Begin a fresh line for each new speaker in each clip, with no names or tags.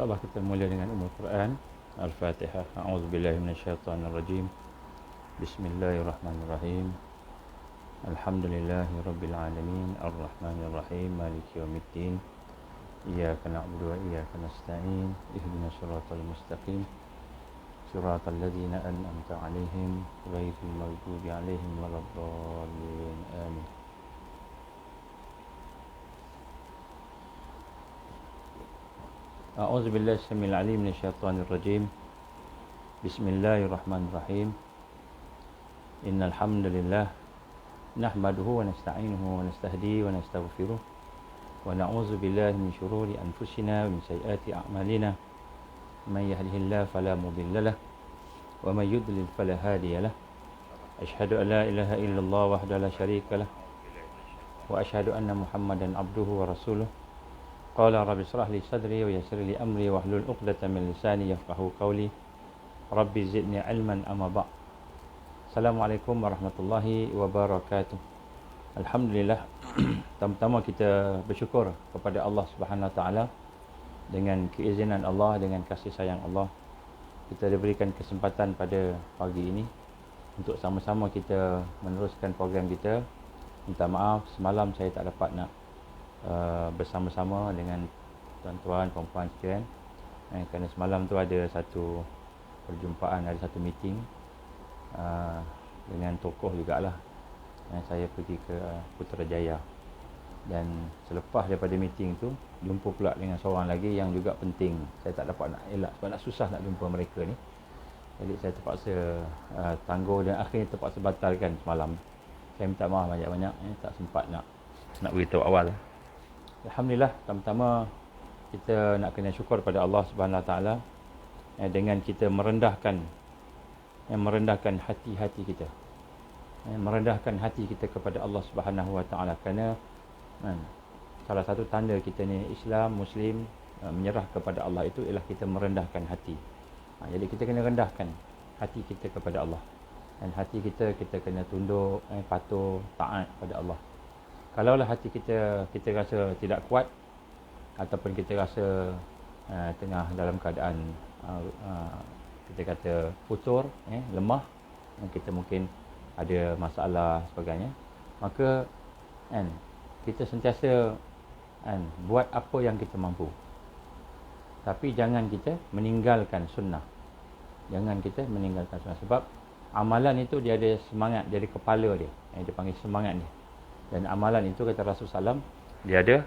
InsyaAllah kita mula dengan Ummul Quran. Al-Fatihah. A'udzubillahi minasyaitonirrajim. Bismillahirrahmanirrahim. Alhamdulillahi Rabbil Alamin. Ar-Rahmanirrahim. Maliki yawmiddin. Iyyaka na'budu wa iyyaka nasta'in. Ihdinas siratal mustaqim. Siratal ladzina an'amta 'alaihim ghairil maghdubi 'alaihim waladdallin. Amin. A'udzu billahi samil alim minasyaitonir rajim. Bismillahirrahmanirrahim. Innal hamdalillah nahmaduhu wa nasta'inuhu wa nastahdihi wa nastaghfiruh wa na'udzu billahi min shururi anfusina wa min sayyiati a'malina. Man yahdihillahu fala mudilla lahu wa man yudlil fala hadiya lahu. Asyhadu an la ilaha illallah wahdahu la syarika lahu wa asyhadu anna Muhammadan abduhu wa rasuluh. Qala rabbi shrah li sadri wa yassir li amri wahlul 'uqdatam min lisani yafqahu qawli. Rabbi zidni ilman amma ba'd. Assalamualaikum warahmatullahi wabarakatuh. Alhamdulillah, pertama kita bersyukur kepada Allah Subhanahu wa taala dengan keizinan Allah, dengan kasih sayang Allah, kita diberikan kesempatan pada pagi ini untuk sama-sama kita meneruskan program kita. Minta maaf semalam saya tak dapat nak bersama-sama dengan tuan-tuan, puan-puan sekalian, kerana semalam tu ada satu perjumpaan, ada satu meeting dengan tokoh jugalah. Saya pergi ke Putrajaya, dan selepas daripada meeting tu jumpa pula dengan seorang lagi yang juga penting. Saya tak dapat nak elak sebab nak susah nak jumpa mereka ni, jadi saya terpaksa tangguh dan akhirnya terpaksa batalkan semalam. Saya minta maaf banyak-banyak, tak sempat nak beritahu awal. Alhamdulillah, pertama kita nak kena syukur pada Allah Subhanahu Wa Taala dengan kita merendahkan hati-hati kita, merendahkan hati kita kepada Allah Subhanahu Wa Taala, kerana salah satu tanda kita ni Islam, Muslim, menyerah kepada Allah itu ialah kita merendahkan hati. Jadi kita kena rendahkan hati kita kepada Allah, dan hati kita kena tunduk, patuh, taat pada Allah. Kalaulah hati kita rasa tidak kuat, ataupun kita rasa tengah dalam keadaan kita kata futur, lemah, kita mungkin ada masalah sebagainya, maka kita sentiasa buat apa yang kita mampu, tapi jangan kita meninggalkan sunnah. Jangan kita meninggalkan sunnah, sebab amalan itu dia ada semangat, dia ada kepala dia, dia panggil semangat dia. Dan amalan itu kata Rasulullah SAW, dia ada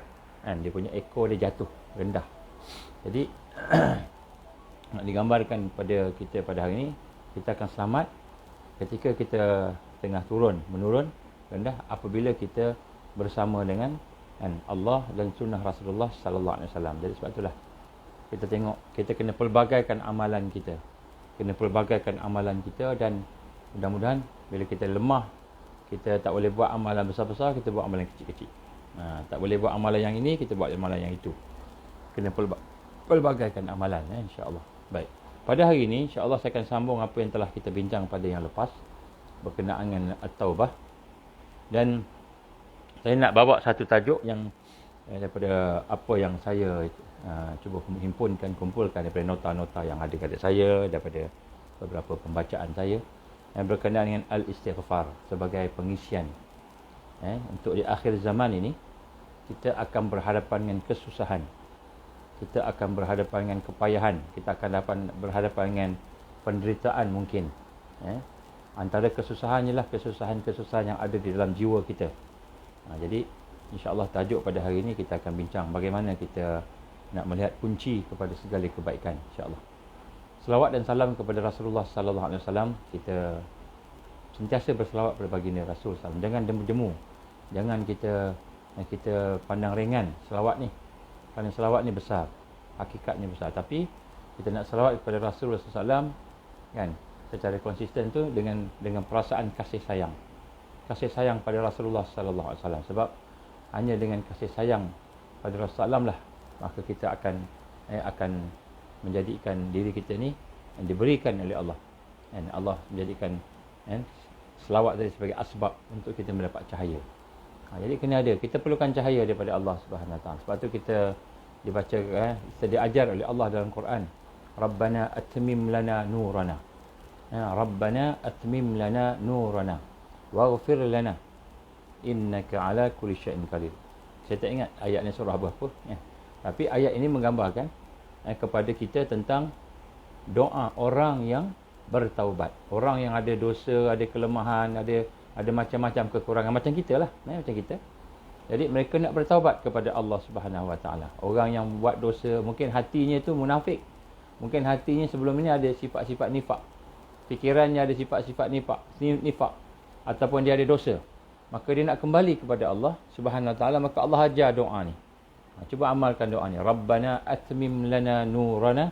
dia punya ekor, dia jatuh rendah. Jadi nak digambarkan pada kita pada hari ini, kita akan selamat ketika kita tengah menurun rendah, apabila kita bersama dengan Allah dan sunnah Rasulullah SAW. Jadi sebab itulah kita tengok, kita kena pelbagaikan amalan kita, dan mudah-mudahan bila kita lemah, kita tak boleh buat amalan besar-besar, kita buat amalan kecil-kecil. Tak boleh buat amalan yang ini, kita buat amalan yang itu. Kena pelbagaikan amalan, insya-Allah. Baik. Pada hari ini insya-Allah saya akan sambung apa yang telah kita bincang pada yang lepas berkenaan dengan At-Taubah. Dan saya nak bawa satu tajuk yang daripada apa yang saya cuba kumpulkan daripada nota-nota yang ada pada saya, daripada beberapa pembacaan saya, yang berkenaan dengan al-istighfar sebagai pengisian. Untuk di akhir zaman ini, kita akan berhadapan dengan kesusahan, kita akan berhadapan dengan kepayahan, kita akan berhadapan dengan penderitaan mungkin. Antara kesusahan ialah kesusahan yang ada di dalam jiwa kita. Jadi insya-Allah tajuk pada hari ini kita akan bincang bagaimana kita nak melihat kunci kepada segala kebaikan, insya-Allah. Selawat dan salam kepada Rasulullah sallallahu alaihi wasallam. Kita sentiasa berselawat kepada baginda Rasul sallallahu. Jangan jemu, jangan kita pandang ringan selawat ni. Kerana selawat ni besar, hakikatnya besar. Tapi kita nak selawat kepada Rasulullah sallallahu kan, secara konsisten tu dengan perasaan kasih sayang. Kasih sayang pada Rasulullah sallallahu alaihi wasallam. Sebab hanya dengan kasih sayang pada Rasulullah lah, maka kita akan menjadikan diri kita ni yang diberikan oleh Allah, dan Allah menjadikan selawat tadi sebagai asbab untuk kita mendapat cahaya. Jadi kita perlukan cahaya daripada Allah Subhanahu Wa Taala. Sebab tu kita Dibaca, diajar oleh Allah dalam Quran. Rabbana atmim lana nurana. Rabbana atmim lana nurana waghfir lana innaka ala kulli syai'in qadir. Saya tak ingat ayatnya surah berapa, tapi ayat ini menggambarkan kepada kita tentang doa orang yang bertaubat, orang yang ada dosa, ada kelemahan, ada macam-macam kekurangan macam kita lah, macam kita. Jadi mereka nak bertaubat kepada Allah Subhanahu Wa Taala. Orang yang buat dosa, mungkin hatinya tu munafik, mungkin hatinya sebelum ini ada sifat-sifat nifak, fikirannya ada sifat-sifat nifak, ataupun dia ada dosa, maka dia nak kembali kepada Allah Subhanahu Wa Taala, maka Allah ajar doa ni. Cuba amalkan doa ni. Rabbana atmim lana nurana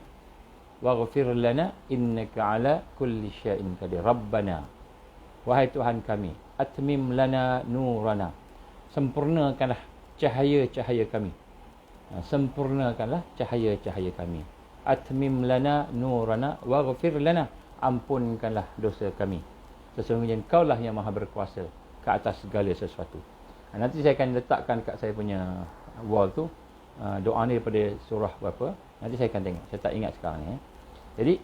waghfir lana innaka ala kulli syai'in qadir. Rabbana, wahai Tuhan kami, atmim lana nurana, sempurnakanlah cahaya-cahaya kami. Sempurnakanlah cahaya-cahaya kami. Atmim lana nurana waghfir lana, ampunkanlah dosa kami. Sesungguhnya Engkau-lah yang maha berkuasa ke atas segala sesuatu. Nanti saya akan letakkan kat saya punya wall tu doa ni daripada surah berapa. Nanti saya akan tengok. Saya tak ingat sekarang ni. Jadi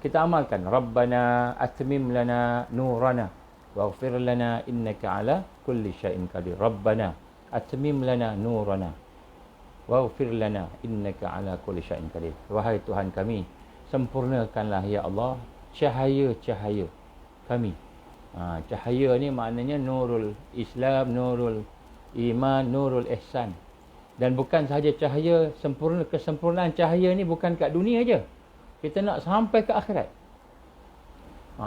kita amalkan. Rabbana atmim lana nurana waghfir lana innaka ala kulli syai'in qadir. Rabbana atmim lana nurana waghfir lana innaka ala kulli syai'in qadir. Wahai Tuhan kami, sempurnakanlah ya Allah cahaya-cahaya kami. Cahaya ni maknanya nurul Islam, nurul iman, nurul ihsan. Dan bukan sahaja cahaya, kesempurnaan cahaya ni bukan kat dunia aja. Kita nak sampai ke akhirat.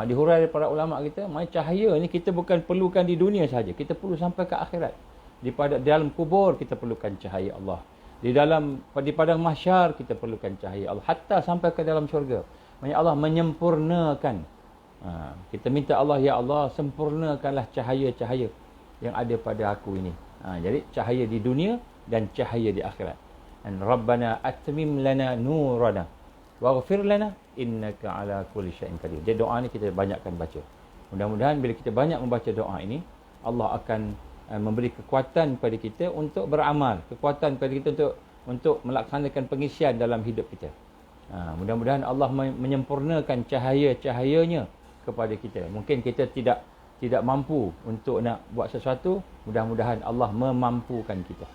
Dihurai oleh para ulama kita, cahaya ni kita bukan perlukan di dunia sahaja, kita perlu sampai ke akhirat. Di dalam kubur kita perlukan cahaya Allah. Di padang mahsyar kita perlukan cahaya Allah, hatta sampai ke dalam syurga. Maksudnya Allah menyempurnakan. Kita minta Allah, ya Allah, sempurnakanlah cahaya-cahaya yang ada pada aku ini. Jadi cahaya di dunia dan cahaya di akhirat. Dan Rabbana atmim lana nurana waghfir lana innaka ala kulli syai'in qadir. Jadi doa ni kita banyakkan baca. Mudah-mudahan bila kita banyak membaca doa ini, Allah akan memberi kekuatan kepada kita untuk beramal, kekuatan kepada kita untuk melaksanakan pengisian dalam hidup kita. Mudah-mudahan Allah menyempurnakan cahaya-cahayanya kepada kita. Mungkin kita tidak mampu untuk nak buat sesuatu, mudah-mudahan Allah memampukan kita.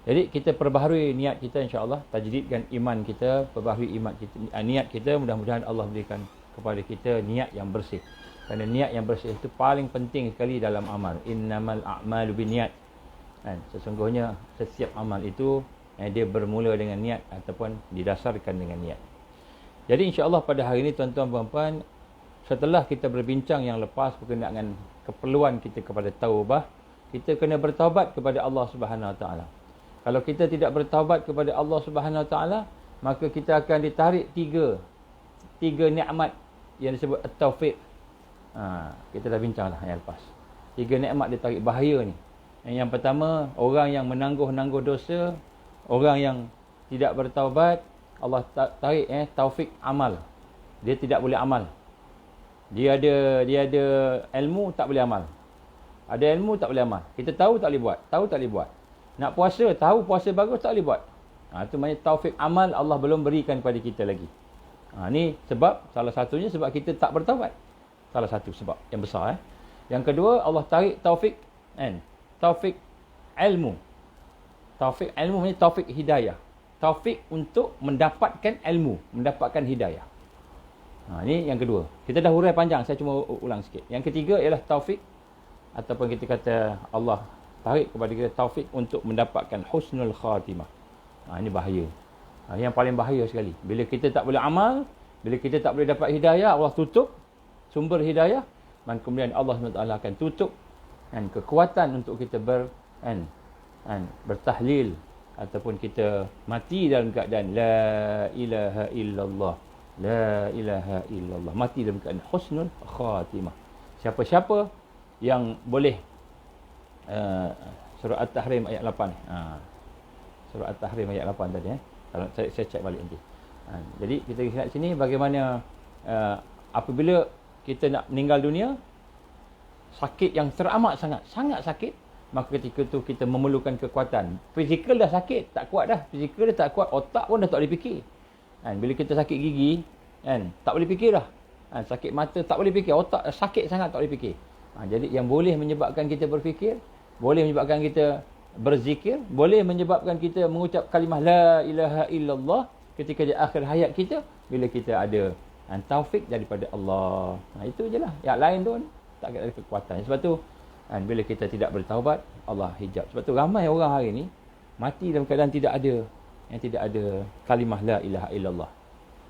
Jadi kita perbaharui niat kita, insya-Allah, tajdidkan iman kita, perbaharui iman kita, niat kita, mudah-mudahan Allah berikan kepada kita niat yang bersih. Kerana niat yang bersih itu paling penting sekali dalam amal. Innamal a'malu binniyat. Sesungguhnya setiap amal itu dia bermula dengan niat ataupun didasarkan dengan niat. Jadi insya-Allah pada hari ini tuan-tuan puan-puan, setelah kita berbincang yang lepas berkenaan dengan keperluan kita kepada taubah, kita kena bertaubat kepada Allah Subhanahu Wa Taala. Kalau kita tidak bertaubat kepada Allah Subhanahu Wa Taala, maka kita akan ditarik tiga nikmat yang disebut at-taufiq. Kita dah bincang lah yang lepas. 3 nikmat ditarik, bahaya ni. Yang pertama, orang yang menangguh-nangguh dosa, orang yang tidak bertaubat, Allah tarik taufik amal. Dia tidak boleh amal. Dia ada ilmu, tak boleh amal. Ada ilmu, tak boleh amal. Kita tahu, tak boleh buat. Tahu, tak boleh buat. Nak puasa, tahu puasa bagus, tak boleh buat. Itu maknanya taufik amal Allah belum berikan kepada kita lagi. Ni sebab, salah satunya sebab kita tak bertaubat. Salah satu sebab yang besar. Yang kedua, Allah tarik taufik taufik ilmu. Taufik ilmu maknanya taufik hidayah. Taufik untuk mendapatkan ilmu, mendapatkan hidayah. Ini yang kedua. Kita dah hurai panjang, saya cuma ulang sikit. Yang ketiga ialah taufik, ataupun kita kata Allah tarik kepada kita taufik untuk mendapatkan husnul khatimah. Ini bahaya. Yang paling bahaya sekali. Bila kita tak boleh amal, bila kita tak boleh dapat hidayah, Allah tutup sumber hidayah, dan kemudian Allah SWT akan tutup kekuatan untuk kita bertahlil, ataupun kita mati dalam keadaan la ilaha illallah, la ilaha illallah, mati dalam keadaan husnul khatimah. Siapa-siapa yang boleh surah At-Tahrim ayat 8, surah At-Tahrim ayat 8 tadi, kalau saya cek balik nanti. Jadi kita lihat sini bagaimana apabila kita nak meninggal dunia, sakit yang teramat sangat sakit, maka ketika tu kita memerlukan kekuatan. Fizikal dah sakit, tak kuat dah. Fizikal dah tak kuat, otak pun dah tak boleh fikir. Kan, bila kita sakit gigi, kan, tak boleh fikir dah. Kan, sakit mata tak boleh fikir, otak sakit sangat tak boleh fikir. Jadi yang boleh menyebabkan kita berfikir, boleh menyebabkan kita berzikir, boleh menyebabkan kita mengucap kalimah la ilaha illallah ketika di akhir hayat kita, bila kita ada taufik daripada Allah. Itu je lah. Yang lain tu tak ada kekuatan. Sebab tu bila kita tidak bertaubat, Allah hijab. Sebab tu ramai orang hari ni mati dalam keadaan tidak ada kalimah la ilaha illallah.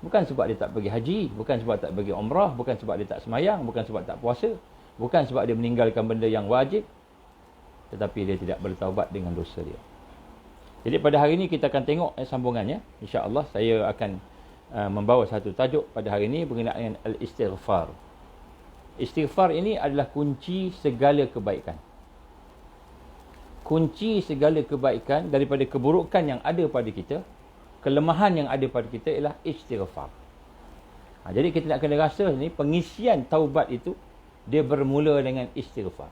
Bukan sebab dia tak pergi haji, bukan sebab tak pergi umrah, bukan sebab dia tak semayang, bukan sebab tak puasa, bukan sebab dia meninggalkan benda yang wajib, tetapi dia tidak bertaubat dengan dosa dia. Jadi pada hari ini kita akan tengok sambungannya. InsyaAllah saya akan membawa satu tajuk pada hari ini berkenaan al-istighfar. Istighfar ini adalah kunci segala kebaikan. Kunci segala kebaikan daripada keburukan yang ada pada kita, kelemahan yang ada pada kita ialah istighfar. Jadi kita nak kena rasa ni pengisian taubat itu dia bermula dengan istighfar.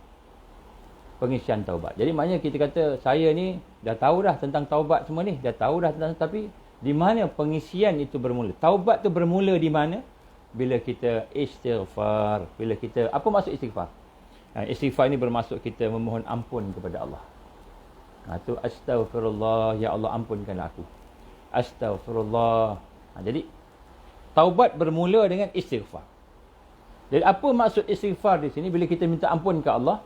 Pengisian taubat. Jadi maknanya kita kata saya ni dah tahu dah tentang taubat semua ni, dah tahu dah tentang, tapi di mana pengisian itu bermula? Taubat tu bermula di mana? Bila kita istighfar. Bila kita, apa maksud istighfar? Istighfar ini bermaksud kita memohon ampun kepada Allah. Itu astaghfirullah, ya Allah ampunkanlah aku. Astaghfirullah. Jadi taubat bermula dengan istighfar. Jadi apa maksud istighfar di sini? Bila kita minta ampun ke Allah,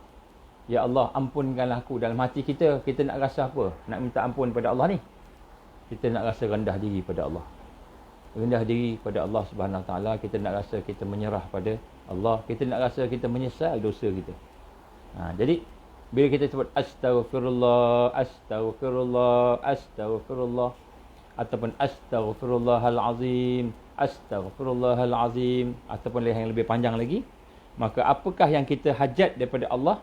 ya Allah ampunkanlah aku. Dalam hati kita nak rasa apa? Nak minta ampun pada Allah ni. Kita nak rasa rendah diri pada Allah. Rendah diri pada Allah Subhanahu Wa Taala. Kita nak rasa kita menyerah pada Allah. Kita nak rasa kita menyesal dosa kita. Jadi bila kita sebut astaghfirullah, astaghfirullah, astaghfirullah, ataupun astaghfirullahal azim, astaghfirullahal azim, ataupun yang lebih panjang lagi, maka apakah yang kita hajat daripada Allah,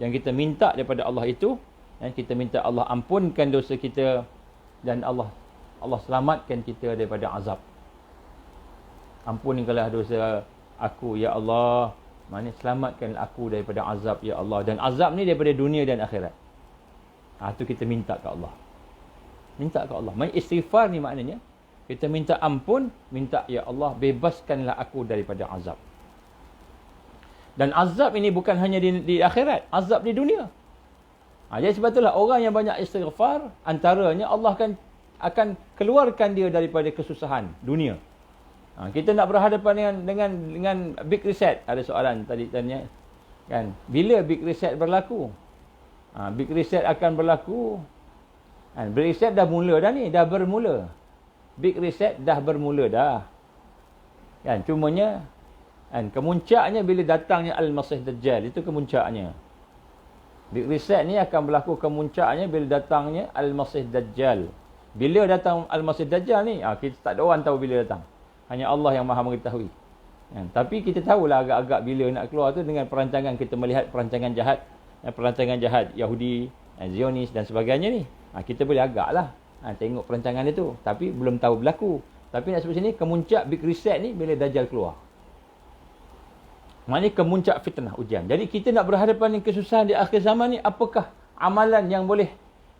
yang kita minta daripada Allah itu, dan kita minta Allah ampunkan dosa kita, dan Allah selamatkan kita daripada azab. Ampunkanlah dosa aku ya Allah, maknanya selamatkan aku daripada azab ya Allah. Dan azab ni daripada dunia dan akhirat. Itu kita minta ke Allah. Minta ke Allah. Maksudnya istighfar ni maknanya kita minta ampun, minta ya Allah bebaskanlah aku daripada azab. Dan azab ini bukan hanya di akhirat, azab di dunia. Jadi sebab itulah orang yang banyak istighfar, antaranya Allah akan keluarkan dia daripada kesusahan dunia. Kita nak berhadapan dengan big reset. Ada soalan tadi tanya, kan? Bila big reset berlaku? Big reset akan berlaku. Big reset dah mula dah ni, dah bermula. Big reset dah bermula dah. Kan? Cumanya kemuncaknya bila datangnya Al-Masih Dajjal, itu kemuncaknya. Big reset ni akan berlaku kemuncaknya bila datangnya Al-Masih Dajjal. Bila datang Al-Masih Dajjal ni, kita tak ada orang tahu bila datang. Hanya Allah yang Maha mengetahui. Tapi kita tahulah agak-agak bila nak keluar tu dengan perancangan, kita melihat perancangan jahat Yahudi, Zionis dan sebagainya ni. Kita boleh agaklah tengok perancangan itu, tapi belum tahu berlaku. Tapi nak sebut sini kemuncak big reset ni bila Dajjal keluar. Maknanya kemuncak fitnah ujian. Jadi kita nak berhadapan dengan kesusahan di akhir zaman ni, apakah amalan yang boleh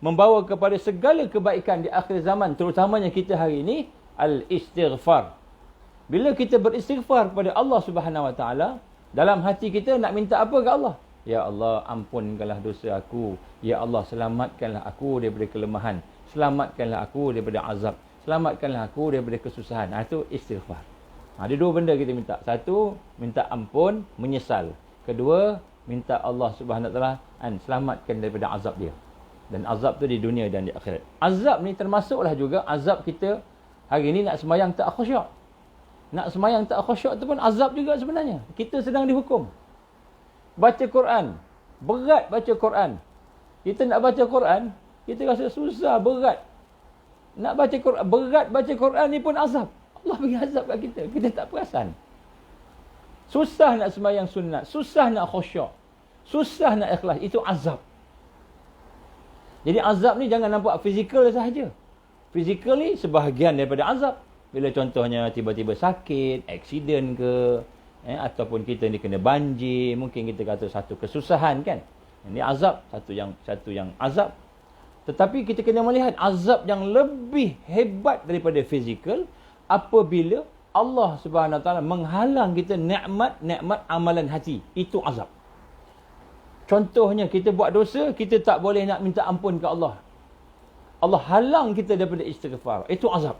membawa kepada segala kebaikan di akhir zaman, terutamanya kita hari ini? Al-istighfar. Bila kita beristighfar kepada Allah Subhanahu Wa Taala, dalam hati kita nak minta apa ke Allah? Ya Allah ampunkanlah dosa aku. Ya Allah selamatkanlah aku daripada kelemahan. Selamatkanlah aku daripada azab. Selamatkanlah aku daripada kesusahan. Itu istighfar. Ada dua benda kita minta. Satu, minta ampun, menyesal. Kedua, minta Allah Subhanahu Wa Taala selamatkan daripada azab dia. Dan azab tu di dunia dan di akhirat. Azab ni termasuklah juga azab kita hari ni nak sembahyang tak khusyuk. Nak sembahyang tak khusyuk tu pun azab juga sebenarnya. Kita sedang dihukum. Baca Quran, berat baca Quran. Kita nak baca Quran, kita rasa susah, berat. Nak baca Quran, berat baca Quran ni pun azab. Allah bagi azab kat kita, kita tak perasan. Susah nak sembahyang sunat, susah nak khusyuk, susah nak ikhlas, itu azab. Jadi azab ni jangan nampak fizikal sahaja. Fizikal ni sebahagian daripada azab. Bila contohnya tiba-tiba sakit, aksiden ke, ataupun kita ni kena banjir, mungkin kita kata satu kesusahan kan. Ini azab, satu yang azab. Tetapi kita kena melihat azab yang lebih hebat daripada fizikal apabila Allah Subhanahu Wa Taala menghalang kita nikmat amalan hati. Itu azab. Contohnya kita buat dosa, kita tak boleh nak minta ampun ke Allah. Allah halang kita daripada istighfar. Itu azab.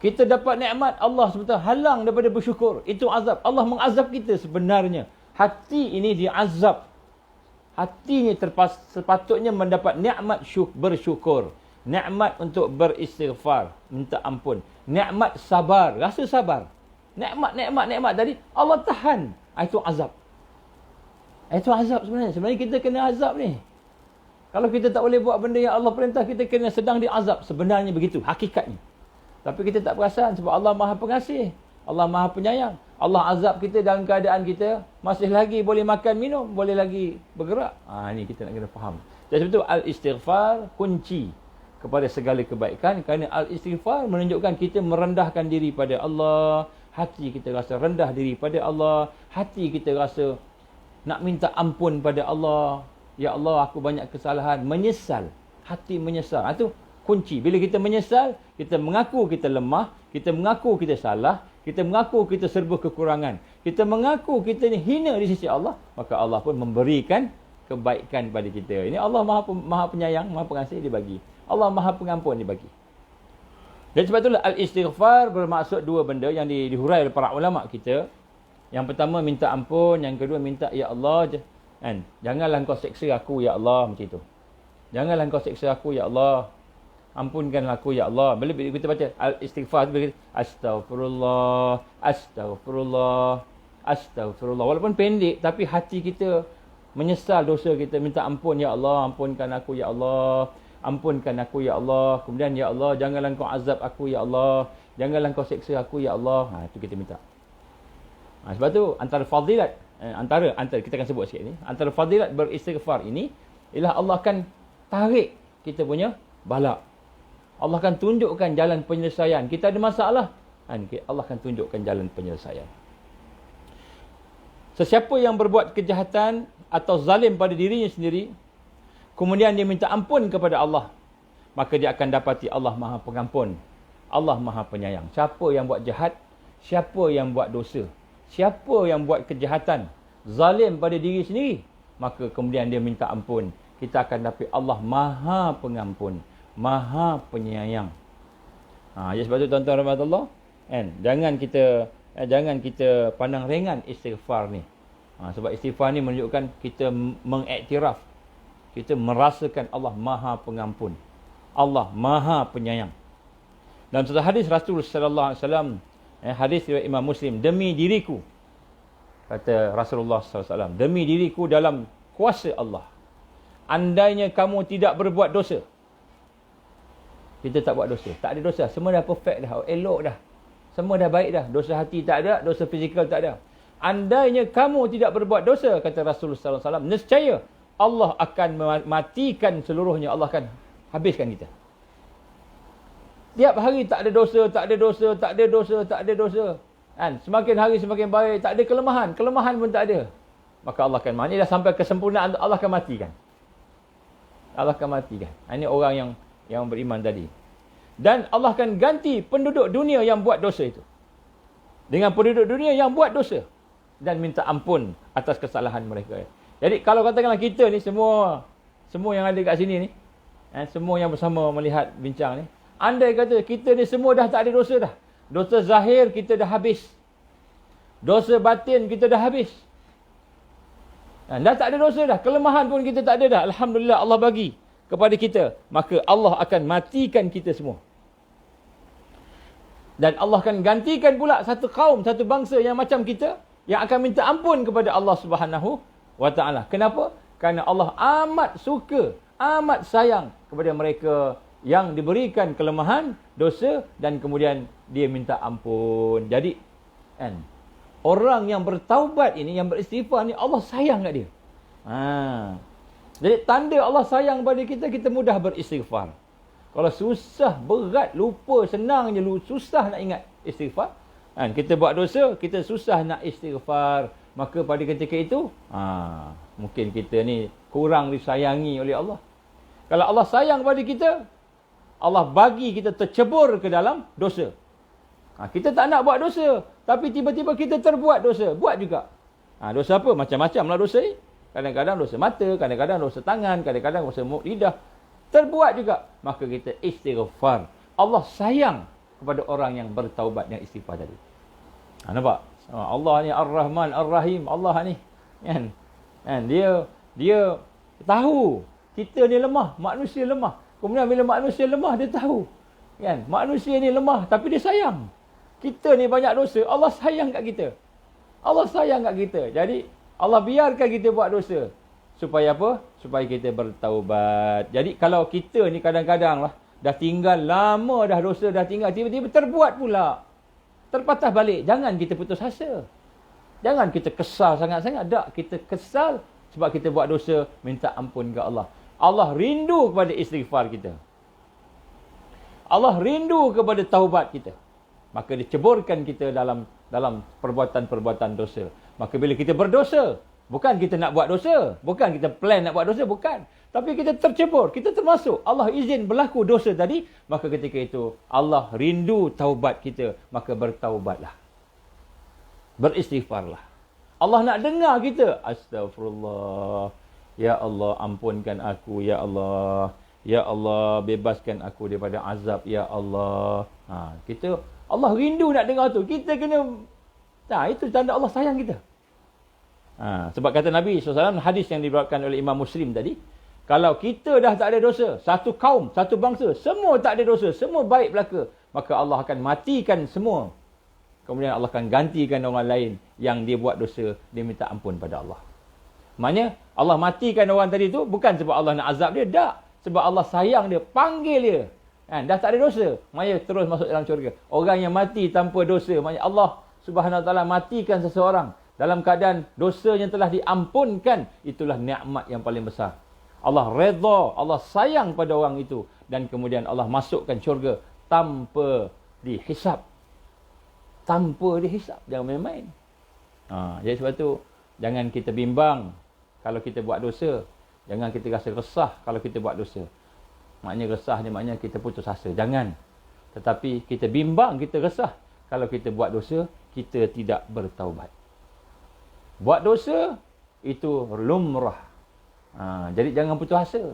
Kita dapat nikmat, Allah SWT halang daripada bersyukur. Itu azab. Allah mengazab kita sebenarnya. Hati ini diazab. Hati ini sepatutnya mendapat nikmat bersyukur. Nikmat untuk beristighfar, minta ampun. Nikmat sabar, rasa sabar. Nikmat tadi Allah tahan. Itu azab. Itu azab sebenarnya. Sebenarnya kita kena azab ni. Kalau kita tak boleh buat benda yang Allah perintah, kita kena sedang diazab. Sebenarnya begitu, hakikatnya. Tapi kita tak perasan sebab Allah Maha Pengasih. Allah Maha Penyayang. Allah azab kita dalam keadaan kita masih lagi boleh makan, minum, boleh lagi bergerak. Ini kita nak kena faham. Jadi sebab itu al-istighfar kunci kepada segala kebaikan, kerana al-istighfar menunjukkan kita merendahkan diri pada Allah. Hati kita rasa rendah diri pada Allah. Hati kita rasa nak minta ampun pada Allah. Ya Allah, aku banyak kesalahan. Menyesal. Hati menyesal. Itu kunci. Bila kita menyesal, kita mengaku kita lemah, kita mengaku kita salah, kita mengaku kita serba kekurangan, kita mengaku kita ni hina di sisi Allah, maka Allah pun memberikan kebaikan pada kita. Ini Allah Maha Penyayang, Maha Pengasih, dia bagi. Allah Maha Pengampun, dia bagi. Dan sebab itulah al-istighfar bermaksud dua benda yang dihurai oleh para ulama kita. Yang pertama minta ampun, yang kedua minta ya Allah, kan? Janganlah kau seksa aku ya Allah, macam itu. Janganlah kau seksa aku ya Allah. Ampunkanlah aku ya Allah. Bila kita baca al-istighfar, astaghfirullah, astaghfirullah, astaghfirullah. Walaupun pendek, tapi hati kita menyesal dosa kita, minta ampun ya Allah, ampunkan aku ya Allah, ampunkan aku ya Allah. Kemudian ya Allah, janganlah kau azab aku ya Allah, janganlah kau seksa aku ya Allah. Itu kita minta. Sebab tu antara fadilat, antara kita akan sebut sikit ni, antara fadilat beristighfar ini ialah Allah akan tarik kita punya bala. Allah akan tunjukkan jalan penyelesaian. Kita ada masalah, Allah akan tunjukkan jalan penyelesaian. Sesiapa yang berbuat kejahatan atau zalim pada dirinya sendiri, kemudian dia minta ampun kepada Allah, maka dia akan dapati Allah Maha Pengampun, Allah Maha Penyayang. Siapa yang buat jahat, siapa yang buat dosa, siapa yang buat kejahatan, zalim pada diri sendiri, maka kemudian dia minta ampun, kita akan dapat Allah Maha Pengampun, Maha Penyayang. Jadi sebab tu tuan-tuan rahmatullah, jangan kita pandang ringan istighfar ni. Sebab istighfar ni menunjukkan kita mengiktiraf, kita merasakan Allah Maha Pengampun, Allah Maha Penyayang. Dalam satu hadis Rasul sallallahu alaihi wasallam, hadis riwayat Imam Muslim, demi diriku, kata Rasulullah sallallahu alaihi wasallam, demi diriku dalam kuasa Allah, andainya kamu tidak berbuat dosa. Kita tak buat dosa, tak ada dosa, semua dah perfect dah, elok dah, semua dah baik dah, dosa hati tak ada, dosa fizikal tak ada. Andainya kamu tidak berbuat dosa, kata Rasulullah sallallahu alaihi wasallam, nescaya Allah akan matikan seluruhnya, Allah akan habiskan kita. Tiap hari tak ada dosa, tak ada dosa, tak ada dosa, tak ada dosa. Semakin hari semakin baik, tak ada kelemahan, kelemahan pun tak ada. Maka Allah akan mati, dah sampai kesempurnaan, Allah akan matikan. Allah akan matikan. Ini orang yang beriman tadi. Dan Allah akan ganti penduduk dunia yang buat dosa itu dengan penduduk dunia yang buat dosa dan minta ampun atas kesalahan mereka. Jadi kalau katakanlah kita ni semua yang ada kat sini ni, semua yang bersama melihat bincang ni, andai kata kita ni semua dah tak ada dosa dah. Dosa zahir kita dah habis. Dosa batin kita dah habis. Dah tak ada dosa dah. Kelemahan pun kita tak ada dah. Alhamdulillah Allah bagi kepada kita. Maka Allah akan matikan kita semua. Dan Allah akan gantikan pula satu kaum, satu bangsa yang macam kita, yang akan minta ampun kepada Allah Subhanahu wa Ta'ala. Kenapa? Kerana Allah amat suka, amat sayang kepada mereka yang diberikan kelemahan, dosa, dan kemudian dia minta ampun. Jadi, orang yang bertaubat ini, yang beristighfar ni, Allah sayang kat dia. Jadi, tanda Allah sayang pada kita, kita mudah beristighfar. Kalau susah, berat, lupa, senang je, susah nak ingat istighfar. Kita buat dosa, kita susah nak istighfar. maka pada ketika itu mungkin kita ni kurang disayangi oleh Allah. Kalau Allah sayang pada kita, Allah bagi kita tercebur ke dalam dosa. Kita tak nak buat dosa, tapi tiba-tiba kita terbuat dosa. Buat juga. Dosa apa? Macam-macam lah dosa ni. Kadang-kadang dosa mata, kadang-kadang dosa tangan, kadang-kadang dosa lidah. Terbuat juga. Maka kita istighfar. Allah sayang kepada orang yang bertaubat yang istighfar tadi. Nampak? Allah ni Ar-Rahman, Ar-Rahim. Allah ni. Kan? Dia tahu kita ni lemah, manusia lemah. Kemudian bila manusia lemah, dia tahu. Kan? Manusia ni lemah, tapi dia sayang. Kita ni banyak dosa, Allah sayang kat kita. Allah sayang kat kita. Jadi, Allah biarkan kita buat dosa. Supaya apa? Supaya kita bertaubat. Jadi, kalau kita ni kadang-kadang lah, dah tinggal lama dah dosa, dah tinggal, tiba-tiba terbuat pula. Terpatah balik. Jangan kita putus asa. Jangan kita kesal sangat-sangat. Tak, kita kesal sebab kita buat dosa, minta ampun ke Allah. Allah rindu kepada istighfar kita. Allah rindu kepada taubat kita. Maka dia ceburkan kita dalam perbuatan-perbuatan dosa. Maka bila kita berdosa, bukan kita nak buat dosa, bukan kita plan nak buat dosa, bukan. Tapi kita tercebur, kita termasuk. Allah izin berlaku dosa tadi, maka ketika itu Allah rindu taubat kita, maka bertaubatlah. Beristighfarlah. Allah nak dengar kita. Astaghfirullah. Ya Allah, ampunkan aku. Ya Allah. Ya Allah, bebaskan aku daripada azab. Ya Allah. Allah rindu nak dengar tu. Kita kena... itu tanda Allah sayang kita. Sebab kata Nabi SAW, hadis yang diriwayatkan oleh Imam Muslim tadi, kalau kita dah tak ada dosa, satu kaum, satu bangsa, semua tak ada dosa, semua baik belaka, maka Allah akan matikan semua. Kemudian Allah akan gantikan orang lain yang dia buat dosa, dia minta ampun pada Allah. Maknanya, Allah matikan orang tadi tu bukan sebab Allah nak azab dia, tak. Sebab Allah sayang dia, panggil dia. Dah tak ada dosa, maknanya terus masuk dalam syurga. Orang yang mati tanpa dosa, maknanya Allah Subhanahu Wa Taala matikan seseorang dalam keadaan dosanya telah diampunkan, itulah nikmat yang paling besar. Allah redha, Allah sayang pada orang itu, dan kemudian Allah masukkan syurga tanpa dihisap. Tanpa dihisap, jangan main-main. Jadi sebab tu jangan kita bimbang kalau kita buat dosa, jangan kita rasa resah kalau kita buat dosa. Maknanya resah ni maknanya kita putus asa. Jangan. Tetapi kita bimbang, kita resah kalau kita buat dosa, kita tidak bertaubat. Buat dosa itu lumrah. Jadi jangan putus asa.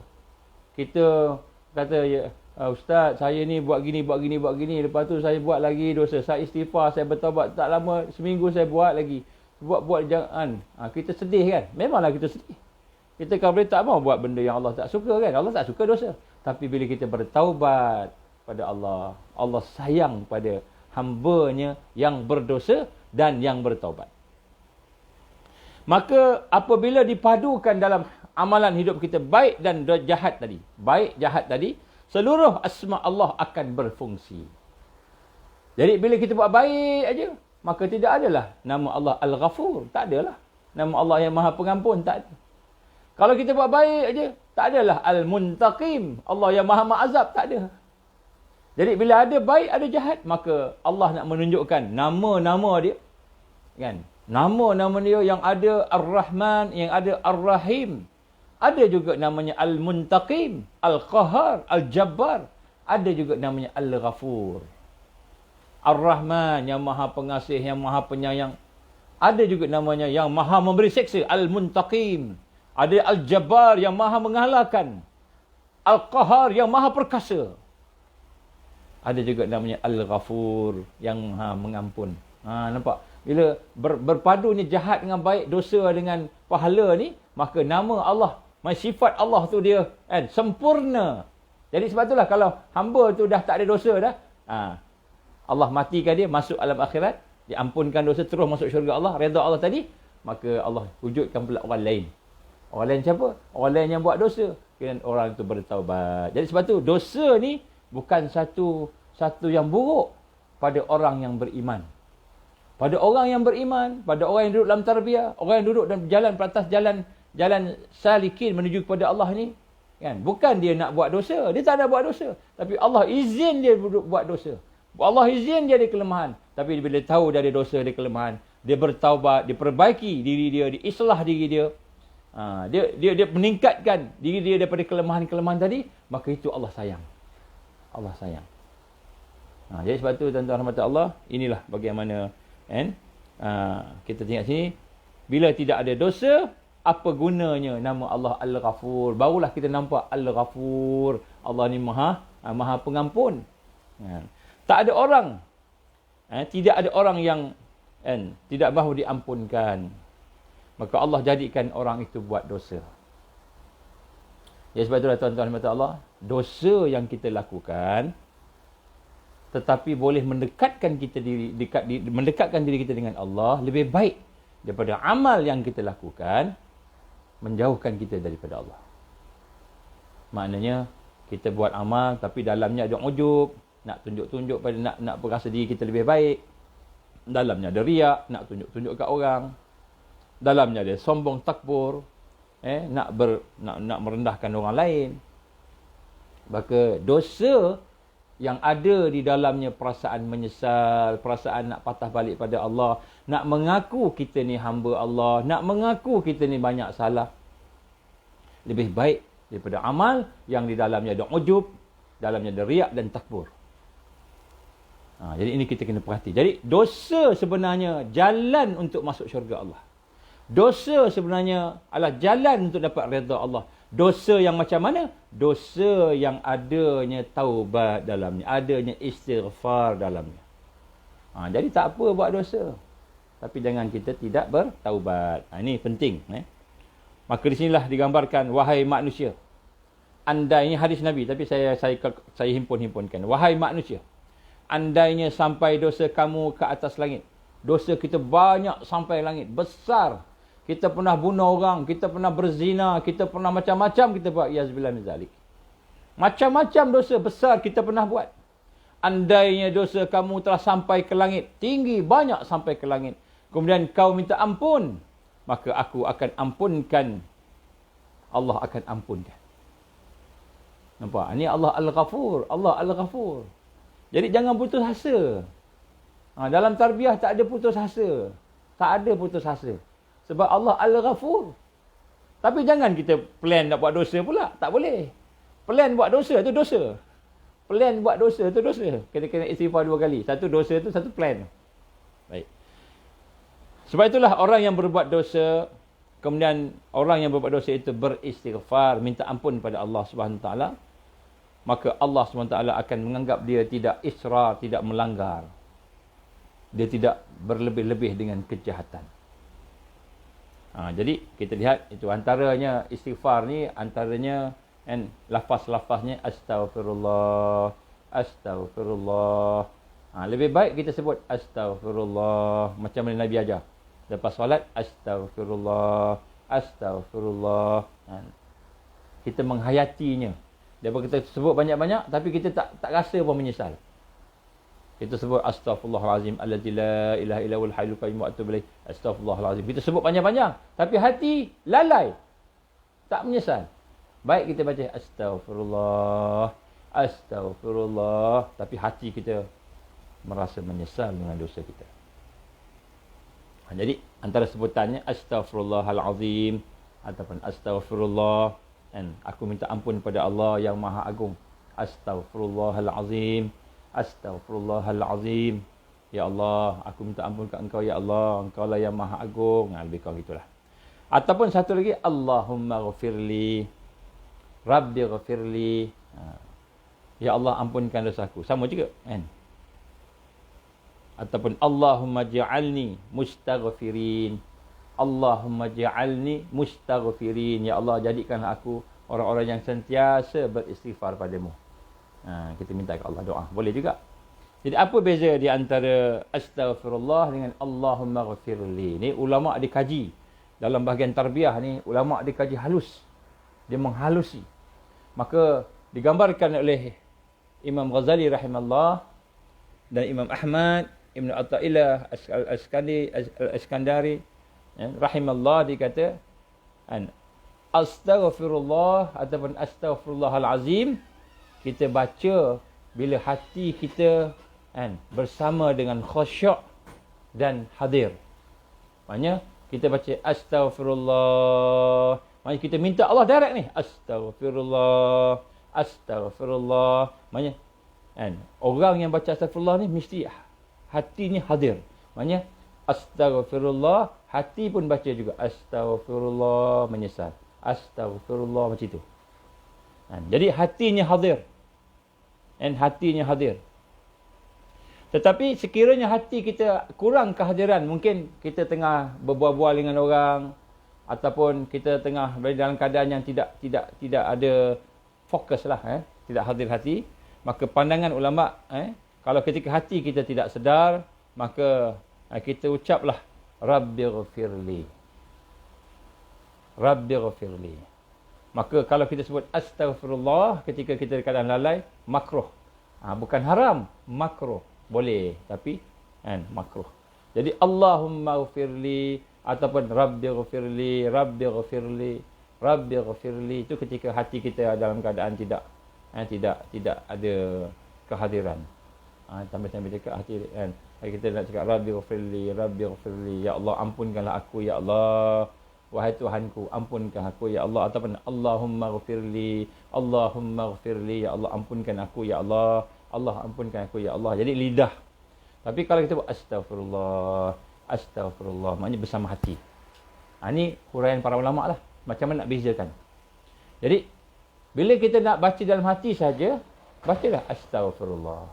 Kita kata, Ustaz, saya ni buat gini, lepas tu saya buat lagi dosa. Saya istighfar, saya bertaubat. Tak lama, seminggu saya buat lagi. Buat jangan. Kita sedih kan? Memanglah kita sedih. Kita kalau boleh tak mau buat benda yang Allah tak suka kan? Allah tak suka dosa. Tapi bila kita bertaubat pada Allah, Allah sayang pada hamba-Nya yang berdosa dan yang bertaubat. Maka apabila dipadukan dalam amalan hidup kita baik dan jahat tadi, baik jahat tadi, seluruh asma Allah akan berfungsi. Jadi bila kita buat baik aja, maka tidak adalah nama Allah Al-Ghafur, tak adalah. Nama Allah yang Maha Pengampun, tak ada. Kalau kita buat baik aja, tak adalah Al-Muntaqim, Allah yang Maha Ma'azab, tak ada. Jadi bila ada baik, ada jahat, maka Allah nak menunjukkan nama-nama dia. Kan? Nama-nama dia yang ada Ar-Rahman, yang ada Ar-Rahim. Ada juga namanya Al-Muntaqim, Al-Qahar, Al-Jabbar. Ada juga namanya Al-Ghafur. Ar-Rahman yang Maha Pengasih, yang Maha Penyayang. Ada juga namanya yang Maha Memberi Seksa, Al-Muntaqim. Ada Al-Jabbar yang Maha Mengalahkan. Al-Qahar yang Maha Perkasa. Ada juga namanya Al-Ghafur yang Maha Mengampun. Nampak? Bila berpadunya jahat dengan baik, dosa dengan pahala ni, maka nama Allah, sifat Allah tu dia sempurna. Jadi sebab itulah kalau hamba tu dah tak ada dosa dah, Allah matikan dia, masuk alam akhirat, diampunkan dosa, terus masuk syurga Allah, redha Allah tadi, maka Allah wujudkan pula orang lain. Orang lain siapa? Orang lain yang buat dosa. Kemudian orang itu bertaubat. Jadi sebab tu dosa ni bukan satu yang buruk pada orang yang beriman. Pada orang yang beriman, pada orang yang duduk dalam tarbiyah, orang yang duduk dalam jalan atas jalan salikin menuju kepada Allah ni, kan? Bukan dia nak buat dosa, dia tak nak buat dosa, tapi Allah izin dia buat dosa. Allah izin dia ada kelemahan, tapi bila tahu dia ada dosa, ada kelemahan, dia bertaubat, dia perbaiki diri dia, dia islah diri dia. Dia meningkatkan diri dia daripada kelemahan-kelemahan tadi, maka itu Allah sayang. Allah sayang. Jadi sebab tu tuan-tuan rahmat Allah, inilah bagaimana kita tengok sini, bila tidak ada dosa, apa gunanya nama Allah Al-Ghafur? Barulah kita nampak Al-Ghafur. Allah ni Maha Pengampun. Tak ada orang, tidak ada orang yang tidak mahu diampunkan. Maka Allah jadikan orang itu buat dosa. Ya sebab itulah tuan-tuan rahmat Allah, dosa yang kita lakukan tetapi boleh mendekatkan diri kita dengan Allah lebih baik daripada amal yang kita lakukan menjauhkan kita daripada Allah. Maknanya kita buat amal tapi dalamnya ada ujub, nak tunjuk-tunjuk pada nak berasa diri kita lebih baik. Dalamnya ada riak, nak tunjuk-tunjuk kat orang. Dalamnya ada sombong takbur, nak merendahkan orang lain. Maka dosa yang ada di dalamnya perasaan menyesal, perasaan nak patah balik pada Allah, nak mengaku kita ni hamba Allah, nak mengaku kita ni banyak salah, lebih baik daripada amal yang di dalamnya ada ujub, dalamnya ada riak dan takbur. Jadi ini kita kena perhati. Jadi dosa sebenarnya jalan untuk masuk syurga Allah. Dosa sebenarnya adalah jalan untuk dapat redha Allah. Dosa yang macam mana? Dosa yang adanya taubat dalamnya, adanya istighfar dalamnya. Jadi tak apa buat dosa, tapi jangan kita tidak bertaubat. Ini penting. Maka di sinilah digambarkan, wahai manusia. Andainya hadis Nabi, tapi saya himpun-himpunkan. Wahai manusia, andainya sampai dosa kamu ke atas langit. Dosa kita banyak sampai langit, besar. Kita pernah bunuh orang, kita pernah berzina, kita pernah macam-macam kita buat. Yazbillah min zalik. Macam-macam dosa besar kita pernah buat. Andainya dosa kamu telah sampai ke langit, tinggi, banyak sampai ke langit. Kemudian kau minta ampun, maka aku akan ampunkan. Allah akan ampunkan. Nampak? Ini Allah Al-Ghafur. Allah Al-Ghafur. Jadi jangan putus asa. Dalam tarbiyah tak ada putus asa. Tak ada putus asa. Sebab Allah Al-Ghafur. Tapi jangan kita plan nak buat dosa pula. Tak boleh. Plan buat dosa tu dosa. Plan buat dosa tu dosa. Kita kena istighfar 2 kali. Satu dosa tu, satu plan. Baik. Sebab itulah orang yang berbuat dosa, kemudian orang yang berbuat dosa itu beristighfar, minta ampun kepada Allah SWT, maka Allah SWT akan menganggap dia tidak israr, tidak melanggar. Dia tidak berlebih-lebih dengan kejahatan. Jadi kita lihat itu antaranya istighfar ni, antaranya lafaz-lafaznya astaghfirullah, astaghfirullah. Lebih baik kita sebut astaghfirullah macam mana Nabi ajar. Lepas solat astaghfirullah, astaghfirullah. Kita menghayatinya. Daripada kita sebut banyak-banyak tapi kita tak rasa pun menyesal. Kita sebut astaghfirullahalazim allazi la ilaha illa huwal hayyul qayyum wa atubu ilaih. Astaghfirullahalazim. Kita sebut banyak-banyak tapi hati lalai. Tak menyesal. Baik kita baca astaghfirullah, astaghfirullah tapi hati kita merasa menyesal dengan dosa kita. Jadi antara sebutannya astaghfirullahalazim ataupun astaghfirullah, aku minta ampun pada Allah yang Maha Agung. Astaghfirullahalazim. Astaghfirullahalazim. Ya Allah, aku minta ampun kepada Engkau ya Allah, Engkau lah yang Maha Agung. Lebih kurang gitulah. Ataupun satu lagi, Allahumma ghafirli, Rabbi ghafirli. Ya Allah, ampunkan dosaku. Sama juga kan? Ataupun Allahumma ja'alni mustaghfirin. Allahumma ja'alni mustaghfirin. Ya Allah, jadikanlah aku orang-orang yang sentiasa beristighfar padamu. Kita minta ke Allah doa. Boleh juga. Jadi apa beza di antara astaghfirullah dengan Allahumma ghafirli? Ni ulama' dikaji. Dalam bahagian tarbiyah ni, ulama' dikaji halus. Dia menghalusi. Maka digambarkan oleh Imam Ghazali rahimahullah dan Imam Ahmad, Ibn Atta'illah Al-Iskandari rahimahullah, dikata astaghfirullah ataupun astaghfirullahalazim kita baca bila hati kita bersama dengan khusyuk dan hadir. Maknanya kita baca astaghfirullah. Maknanya kita minta Allah direct ni. Astaghfirullah. Astaghfirullah. Maknanya kan, orang yang baca astaghfirullah ni mesti hatinya hadir. Maknanya astaghfirullah, hati pun baca juga astaghfirullah, menyesal. Astaghfirullah, macam itu. Kan, jadi hatinya hadir. Dan hatinya hadir. Tetapi sekiranya hati kita kurang kehadiran, mungkin kita tengah berbual-bual dengan orang ataupun kita tengah berada dalam keadaan yang tidak ada fokus lah, tidak hadir hati, maka pandangan ulama, kalau ketika hati kita tidak sedar, maka kita ucaplah Rabbighfirli. Rabbighfirli. Maka kalau kita sebut astaghfirullah ketika kita keadaan lalai, makruh. Bukan haram, makruh. Boleh, tapi makruh. Jadi Allahumma ghfirli ataupun Rabbighfirli, Rabbighfirli, Rabbighfirli, itu ketika hati kita dalam keadaan tidak ada kehadiran. Sambil-sambil cakap hati kita nak cakap Rabbighfirli, Rabbighfirli, ya Allah ampunkanlah aku ya Allah. Wahai Tuhanku, ampunkan aku ya Allah, ataupun Allahumma ghfirli, Allahumma ghfirli, ya Allah ampunkan aku ya Allah. Allah ampunkan aku ya Allah. Jadi lidah. Tapi kalau kita buat astaghfirullah, astaghfirullah, maknanya bersama hati. Ini huraian para ulama lah. Macam mana nak bezakan. Jadi bila kita nak baca dalam hati saja, bacalah astaghfirullah,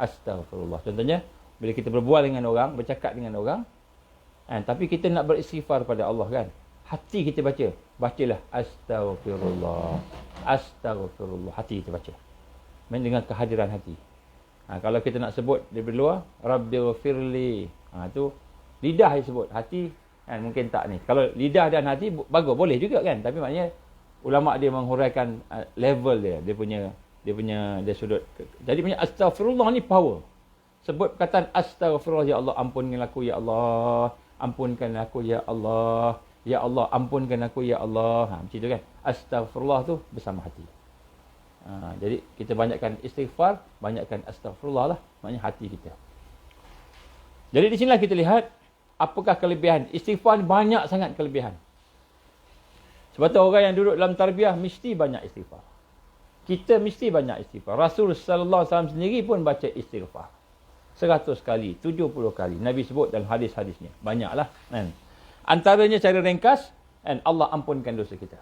astaghfirullah. Contohnya bila kita berbual dengan orang, bercakap dengan orang, tapi kita nak beristighfar pada Allah kan. Hati kita baca, bacalah astaghfirullah, astaghfirullah. Hati kita baca. Dengan kehadiran hati. Kalau kita nak sebut dari luar, Rabbighfirli, tu lidah dia sebut, hati mungkin tak ni. Kalau lidah dan hati bagus, boleh juga kan. Tapi maknanya ulama dia menghuraikan level dia sudut. Jadi maknanya astaghfirullah ni power. Sebut perkataan astaghfirullah, ya Allah ampunkan aku ya Allah, ampunkan aku ya Allah, ya Allah ampunkan aku ya Allah. Macam tu kan. Astaghfirullah tu bersama hati. Jadi kita banyakkan istighfar, banyakkan astaghfirullah lah, maknanya hati kita. Jadi di sinilah kita lihat apakah kelebihan. Istighfar banyak sangat kelebihan. Sebab tu orang yang duduk dalam tarbiyah mesti banyak istighfar. Kita mesti banyak istighfar. Rasul sallallahu alaihi wasallam sendiri pun baca istighfar 100 kali, 70 kali. Nabi sebut dalam hadis-hadisnya. Banyaklah kan. Antaranya cara ringkas, Allah ampunkan dosa kita.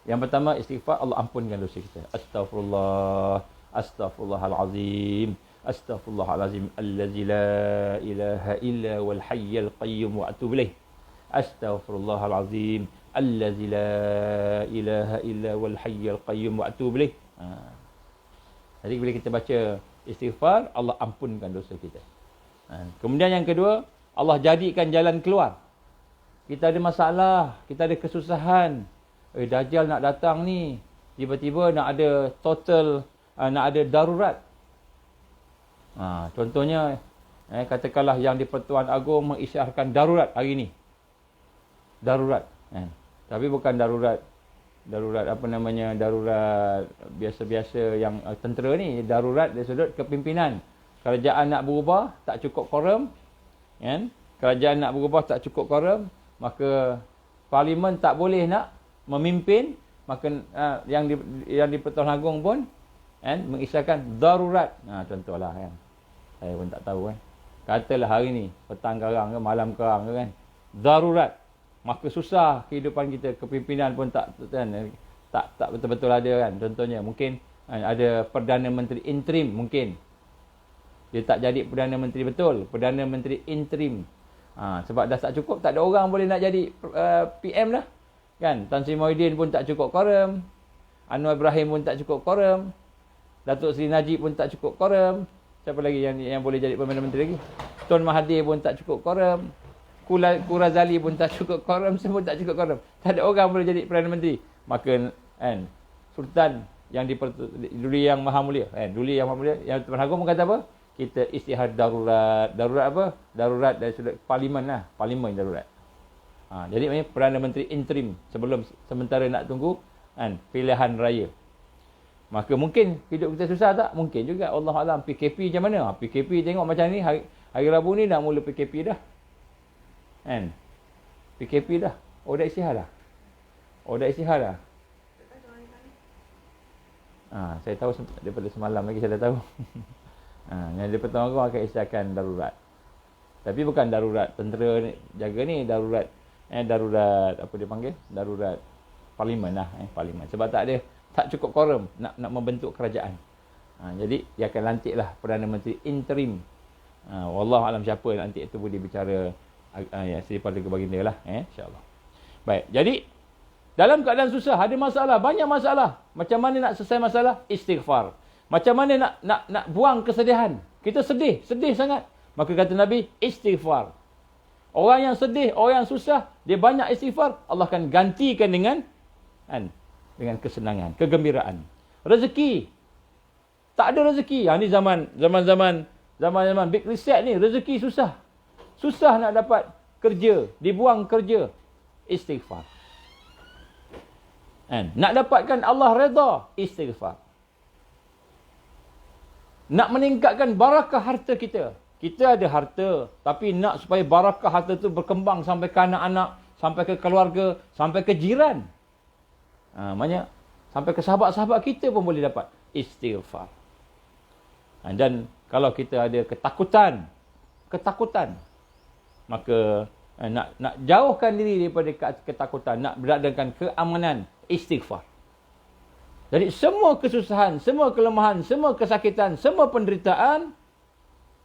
Yang pertama istighfar, Allah ampunkan dosa kita. Astaghfirullah, astaghfirullahalazim, astaghfirullahalazim allazi la ilaha illa wal hayyul qayyum wa atubu ilaih. Astaghfirullahalazim allazi la ilaha illa wal hayyul qayyum wa atubu ilaih. Jadi bila kita baca istighfar, Allah ampunkan dosa kita. Kemudian yang kedua, Allah jadikan jalan keluar. Kita ada masalah, kita ada kesusahan. Dajjal nak datang ni, tiba-tiba nak ada nak ada darurat. Contohnya, katakanlah yang di Pertuan Agong mengisyarkan darurat hari ni. Darurat. Tapi bukan darurat apa namanya, darurat biasa-biasa yang tentera ni. Darurat dari sudut kepimpinan. Kerajaan nak berubah, tak cukup quorum. Kerajaan nak berubah, tak cukup quorum. Maka parlimen tak boleh nak memimpin, maka yang di Pertuan Agong pun mengisahkan darurat. Contohlah kan. Saya pun tak tahu kan. Katalah hari ni petang karang ke malam karang ke kan. Darurat. Maka susah kehidupan kita, kepimpinan pun tak betul-betul ada kan. Contohnya mungkin ada Perdana Menteri interim mungkin. Dia tak jadi Perdana Menteri betul, Perdana Menteri interim. Sebab dah tak cukup, tak ada orang boleh nak jadi PM dah. Kan, Tan Sri Muhyiddin pun tak cukup quorum. Anwar Ibrahim pun tak cukup quorum. Datuk Seri Najib pun tak cukup quorum. Siapa lagi yang boleh jadi Perdana Menteri lagi? Tun Mahathir pun tak cukup quorum. Razali pun tak cukup quorum. Semua tak cukup quorum. Tak ada orang boleh jadi Perdana Menteri. Maka Sultan yang Duli Yang Maha Mulia, Duli Yang Maha Mulia, yang Tuan Agung pun kata apa? Kita istihad darurat. Darurat apa? Darurat dari sudut parlimen lah. Parlimen darurat. Jadi maknanya Perdana Menteri interim sebelum sementara nak tunggu pilihan raya. Maka mungkin hidup kita susah tak? Mungkin juga. Allah Alam. PKP macam mana? PKP tengok macam ni. Hari Rabu ni dah mula PKP dah. PKP dah. Oh, dah istihar dah. Oh, dah istihar dah. Saya tahu daripada semalam lagi saya dah tahu. Yang dia pertama aku akan isytiharkan darurat. Tapi bukan darurat tentera ni, jaga ni, darurat darurat apa dia panggil? Darurat parlimen lah, parlimen. Sebab tak cukup quorum nak membentuk kerajaan. Jadi dia akan lantiklah Perdana Menteri interim. Wallahu alam siapa nanti itu boleh bicara daripada kebaginda lah, insya-Allah. Baik. Jadi dalam keadaan susah, ada masalah, banyak masalah. Macam mana nak selesai masalah? Istighfar. Macam mana nak buang kesedihan? Kita sedih sangat. Maka kata Nabi, istighfar. Orang yang sedih, orang yang susah, dia banyak istighfar, Allah akan gantikan dengan kesenangan, kegembiraan. Rezeki. Tak ada rezeki. Ni zaman big reset ni, rezeki susah. Susah nak dapat kerja, dibuang kerja. Istighfar. Nak dapatkan Allah redha, istighfar. Nak meningkatkan barakah harta kita. Kita ada harta, tapi nak supaya barakah harta tu berkembang sampai ke anak-anak, sampai ke keluarga, sampai ke jiran. Maknanya sampai ke sahabat-sahabat kita pun boleh dapat istighfar. Dan kalau kita ada ketakutan, maka nak jauhkan diri daripada ketakutan, nak beradakan keamanan, istighfar. Jadi semua kesusahan, semua kelemahan, semua kesakitan, semua penderitaan,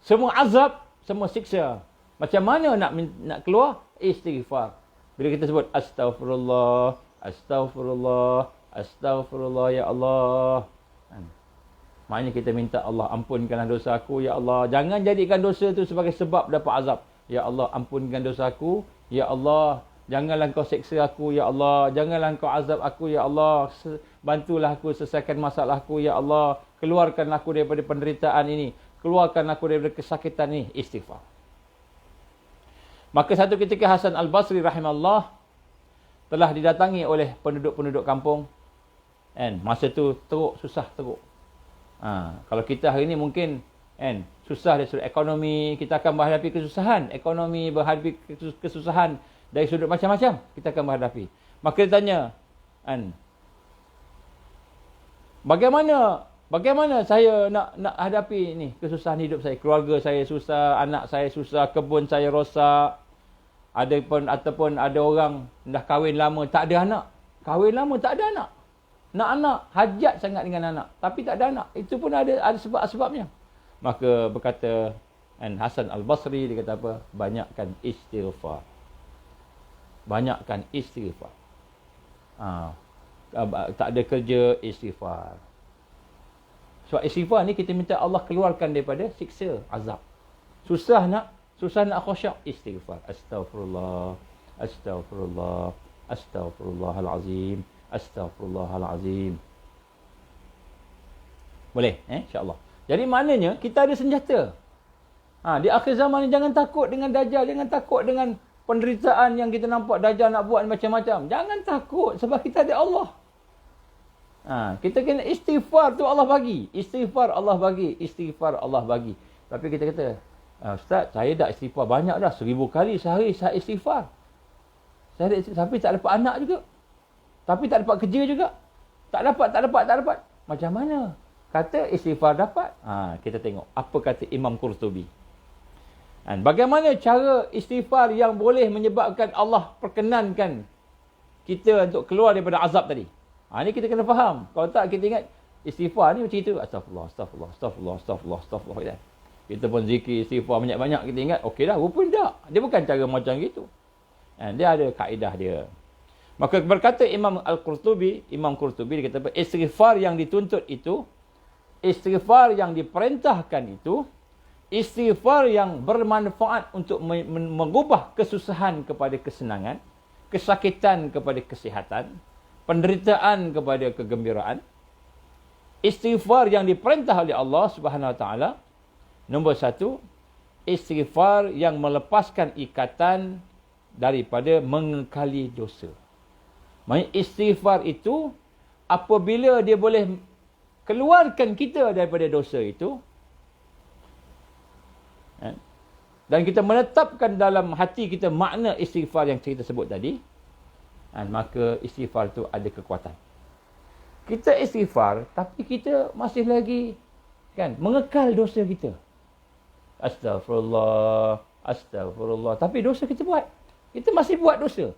semua azab, semua siksa, macam mana nak keluar? Istighfar. Bila kita sebut astaghfirullah, astaghfirullah, astaghfirullah ya Allah, maknanya kita minta Allah ampunkanlah dosa aku ya Allah. Jangan jadikan dosa itu sebagai sebab dapat azab. Ya Allah, ampunkan dosa aku. Ya Allah, janganlah kau seksa aku. Ya Allah, janganlah kau azab aku. Ya Allah, bantulah aku selesaikan masalah aku. Ya Allah, keluarkan aku daripada penderitaan ini. Keluarkan aku daripada kesakitan ini. Istighfar. Maka satu ketika Hasan Al-Basri rahimahullah telah didatangi oleh penduduk-penduduk kampung. Masa tu teruk, susah teruk. Kalau kita hari ini mungkin susah dari sudut ekonomi, kita akan menghadapi kesusahan ekonomi, menghadapi kesusahan dari sudut macam-macam kita akan menghadapi. Maka dia tanya, bagaimana saya nak hadapi ni kesusahan hidup saya, keluarga saya susah, anak saya susah, kebun saya rosak, ataupun ada orang dah kahwin lama tak ada anak, kahwin lama tak ada anak. Nak anak, hajat sangat dengan anak, tapi tak ada anak. Itu pun ada sebab-sebabnya. Maka berkata Hasan Al-Basri, dia kata apa? Banyakkan istighfar. Banyakkan istighfar. Tak ada kerja, istighfar. Sebab istighfar ni kita minta Allah keluarkan daripada siksa, azab. Susah nak khusyuk, istighfar. Astaghfirullah, astaghfirullah, astaghfirullahalazim. Astaghfirullahalazim. Boleh? InsyaAllah. Jadi maknanya kita ada senjata. Di akhir zaman ni jangan takut dengan Dajjal. Jangan takut dengan penderitaan yang kita nampak Dajjal nak buat macam-macam. Jangan takut sebab kita ada Allah. Kita kena istighfar tu Allah bagi. Istighfar Allah bagi. Istighfar Allah bagi. Tapi kita kata, Ustaz, saya dah istighfar banyak dah. 1000 kali sehari saya istighfar. Tapi tak dapat anak juga. Tapi tak dapat kerja juga. Tak dapat. Macam mana? Kata istighfar dapat. Kita tengok apa kata Imam Qurtubi. Bagaimana cara istighfar yang boleh menyebabkan Allah perkenankan kita untuk keluar daripada azab tadi. Ini kita kena faham. Kalau tak kita ingat istighfar ni macam itu. Astagfirullah. Kita pun zikir istighfar banyak-banyak. Kita ingat okey dah. Rupanya tak. Dia bukan cara macam gitu. Dia ada kaedah dia. Maka berkata Imam Qurtubi dia kata, istighfar yang dituntut itu, istighfar yang diperintahkan itu, istighfar yang bermanfaat untuk mengubah kesusahan kepada kesenangan, kesakitan kepada kesihatan, penderitaan kepada kegembiraan. Istighfar yang diperintah oleh Allah Subhanahu Wa Taala, nombor 1, istighfar yang melepaskan ikatan daripada mengekali dosa. Maksudnya istighfar itu apabila dia boleh keluarkan kita daripada dosa itu, dan kita menetapkan dalam hati kita makna istighfar yang kita sebut tadi, maka istighfar itu ada kekuatan. Kita istighfar, tapi kita masih lagi mengekal dosa kita. Astagfirullah, astagfirullah. Tapi dosa kita buat. Kita masih buat dosa.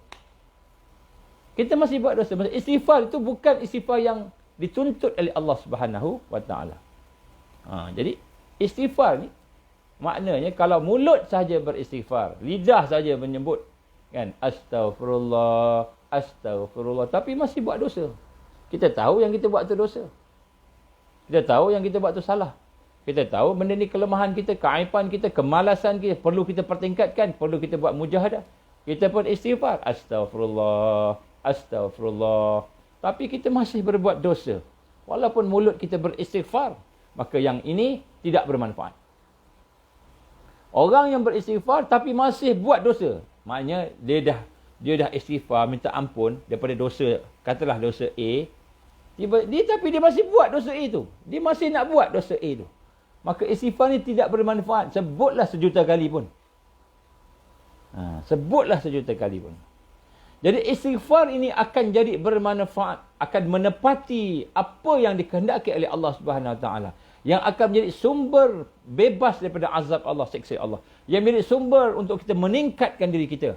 Kita masih buat dosa. Istighfar itu bukan istighfar yang dituntut oleh Allah Subhanahu wa taala. Jadi istighfar ni maknanya kalau mulut saja beristighfar, lidah saja menyebut astagfirullah, astagfirullah, tapi masih buat dosa. Kita tahu yang kita buat tu dosa. Kita tahu yang kita buat tu salah. Kita tahu benda ni kelemahan kita, keaiban kita, kemalasan kita, perlu kita pertingkatkan, perlu kita buat mujahadah. Kita pun istighfar, astagfirullah, astagfirullah, tapi kita masih berbuat dosa. Walaupun mulut kita beristighfar, maka yang ini tidak bermanfaat. Orang yang beristighfar tapi masih buat dosa, maknanya dia dah istighfar, minta ampun daripada dosa, katalah dosa A, tapi dia masih buat dosa A tu. Dia masih nak buat dosa A tu. Maka istighfar ni tidak bermanfaat. Sebutlah sejuta kali pun. Sebutlah sejuta kali pun. Jadi istighfar ini akan jadi bermanfaat, akan menepati apa yang dikehendaki oleh Allah Subhanahu Wa Taala, yang akan menjadi sumber bebas daripada azab Allah, siksa Allah, yang menjadi sumber untuk kita meningkatkan diri kita,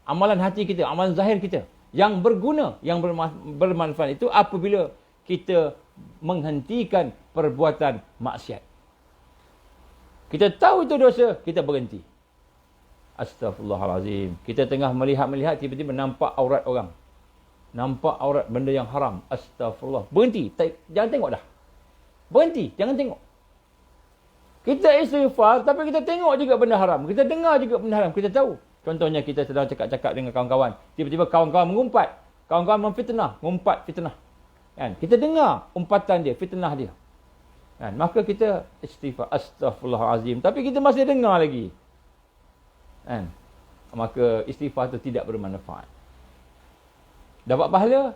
amalan hati kita, amalan zahir kita, yang berguna, yang bermanfaat itu apabila kita menghentikan perbuatan maksiat. Kita tahu itu dosa, kita berhenti. Astaghfirullahalazim. Kita tengah melihat-melihat, tiba-tiba nampak aurat orang. Nampak aurat benda yang haram. Astaghfirullah. Berhenti. Jangan tengok dah. Berhenti. Jangan tengok. Kita istighfar, tapi kita tengok juga benda haram. Kita dengar juga benda haram. Kita tahu. Contohnya kita sedang cakap-cakap dengan kawan-kawan. Tiba-tiba kawan-kawan mengumpat. Kawan-kawan memfitnah. Ngumpat fitnah. Kita dengar umpatan dia, fitnah dia. Maka kita istighfar. Astaghfirullahalazim. Tapi kita masih dengar lagi. Maka istighfar itu tidak bermanfaat. Dapat pahala?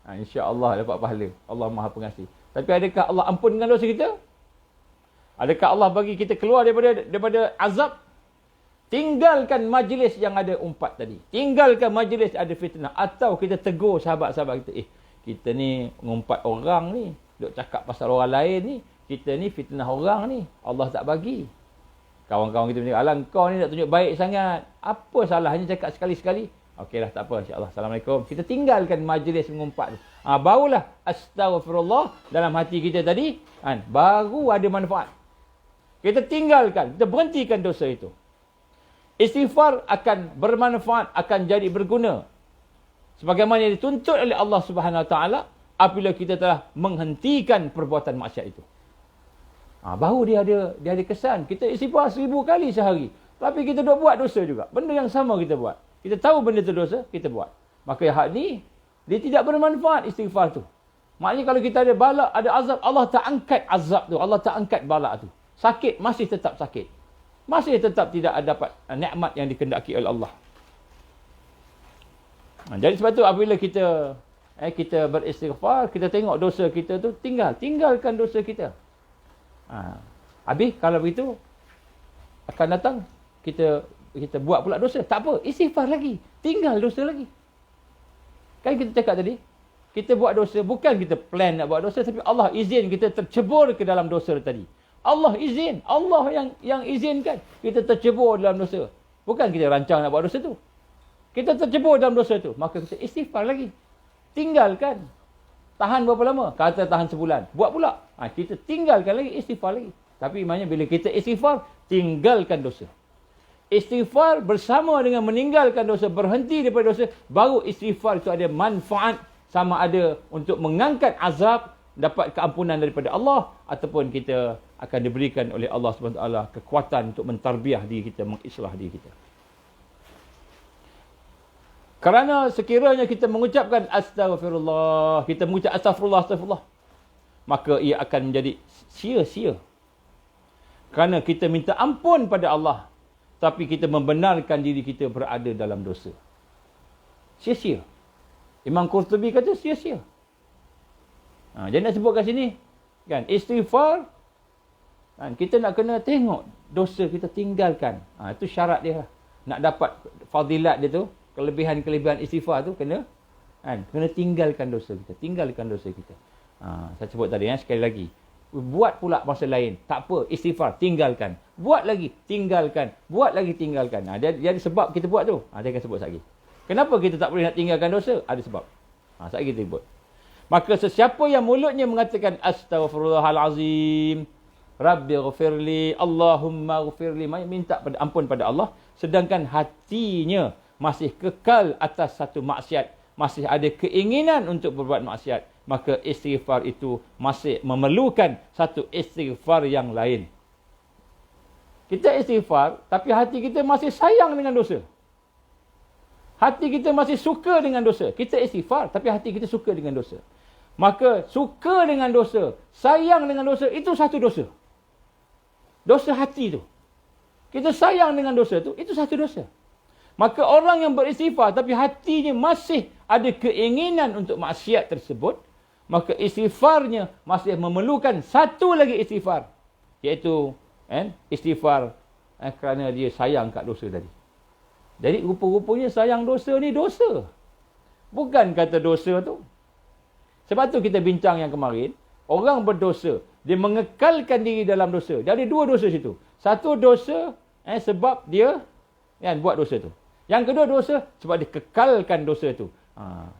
InsyaAllah dapat pahala. Allah Maha Pengasih. Tapi adakah Allah ampunkan dosa kita? Adakah Allah bagi kita keluar daripada azab? Tinggalkan majlis yang ada umpat tadi. Tinggalkan majlis ada fitnah. Atau kita tegur sahabat-sahabat kita. Kita ni ngumpat orang ni. Duk cakap pasal orang lain ni. Kita ni fitnah orang ni. Allah tak bagi. Kawan-kawan kita berkata, alah kau ni nak tunjuk baik sangat. Apa salahnya cakap sekali-sekali? Okeylah, tak apa, insyaAllah. Assalamualaikum. Kita tinggalkan majlis mengumpat tu. Barulah astagfirullah dalam hati kita tadi. Baru ada manfaat. Kita tinggalkan, kita berhentikan dosa itu. Istighfar akan bermanfaat, akan jadi berguna. Sebagaimana yang dituntut oleh Allah Subhanahu Wa Taala apabila kita telah menghentikan perbuatan maksiat itu. Baru dia ada kesan. Kita istighfar 1000 kali sehari. Tapi kita duk buat dosa juga. Benda yang sama kita buat. Kita tahu benda itu dosa, kita buat. Maka hak ni, dia tidak bermanfaat istighfar tu. Maknanya kalau kita ada bala, ada azab, Allah tak angkat azab tu. Allah tak angkat bala tu. Sakit, masih tetap sakit. Masih tetap tidak dapat nikmat yang dikehendaki oleh Allah. Jadi sebab tu apabila kita beristighfar, kita tengok dosa kita tu, tinggalkan dosa kita. Habis kalau begitu akan datang kita buat pula dosa. Tak apa, istighfar lagi. Tinggal dosa lagi. Kan kita cakap tadi, kita buat dosa bukan kita plan nak buat dosa, tapi Allah izin kita tercebur ke dalam dosa tadi. Allah izin, Allah yang izinkan kita tercebur dalam dosa. Bukan kita rancang nak buat dosa tu. Kita tercebur dalam dosa tu, maka kita istighfar lagi. Tinggalkan. Tahan berapa lama? Kata tahan sebulan. Buat pula. Kita tinggalkan lagi, istighfar lagi. Tapi maknanya bila kita istighfar, tinggalkan dosa. Istighfar bersama dengan meninggalkan dosa, berhenti daripada dosa, baru istighfar itu ada manfaat, sama ada untuk mengangkat azab, dapat keampunan daripada Allah, ataupun kita akan diberikan oleh Allah SWT kekuatan untuk mentarbiah diri kita, mengislah diri kita. Kerana sekiranya kita mengucapkan astagfirullah, kita mengucap astagfirullah, maka ia akan menjadi sia-sia. Kerana kita minta ampun pada Allah, tapi kita membenarkan diri kita berada dalam dosa. Sia-sia. Imam Qurtubi kata sia-sia. Jadi nak sebut kat sini, kan, istighfar, kan, kita nak kena tengok dosa kita tinggalkan. Itu syarat dia lah. Nak dapat fadilat dia tu, kelebihan-kelebihan istighfar tu kena tinggalkan dosa kita. Tinggalkan dosa kita. Saya sebut tadi sekali lagi. Buat pula masa lain. Tak apa, istighfar, tinggalkan. Buat lagi, tinggalkan. Buat lagi, tinggalkan. Dia ada sebab kita buat tu. Dia akan sebut sekali. Kenapa kita tak boleh nak tinggalkan dosa? Ada sebab. Sekali kita sebut. Maka sesiapa yang mulutnya mengatakan Astaghfirullahalazim, Rabbi ghafirli, Allahumma ghafirli, minta ampun pada Allah, sedangkan hatinya masih kekal atas satu maksiat, masih ada keinginan untuk berbuat maksiat, maka istighfar itu masih memerlukan satu istighfar yang lain. Kita istighfar, tapi hati kita masih sayang dengan dosa. Hati kita masih suka dengan dosa. Kita istighfar, tapi hati kita suka dengan dosa. Maka suka dengan dosa, sayang dengan dosa, itu satu dosa. Dosa hati tu. Kita sayang dengan dosa tu, itu satu dosa. Maka orang yang beristighfar, tapi hatinya masih ada keinginan untuk maksiat tersebut, maka istighfarnya masih memerlukan satu lagi istighfar, iaitu istighfar kerana dia sayang kat dosa tadi. Jadi rupa-rupanya sayang dosa ni dosa, bukan kata dosa tu. Sebab tu kita bincang yang kemarin, orang berdosa, dia mengekalkan diri dalam dosa. Dia ada dua dosa situ. Satu dosa sebab dia buat dosa tu. Yang kedua dosa sebab dia kekalkan dosa tu.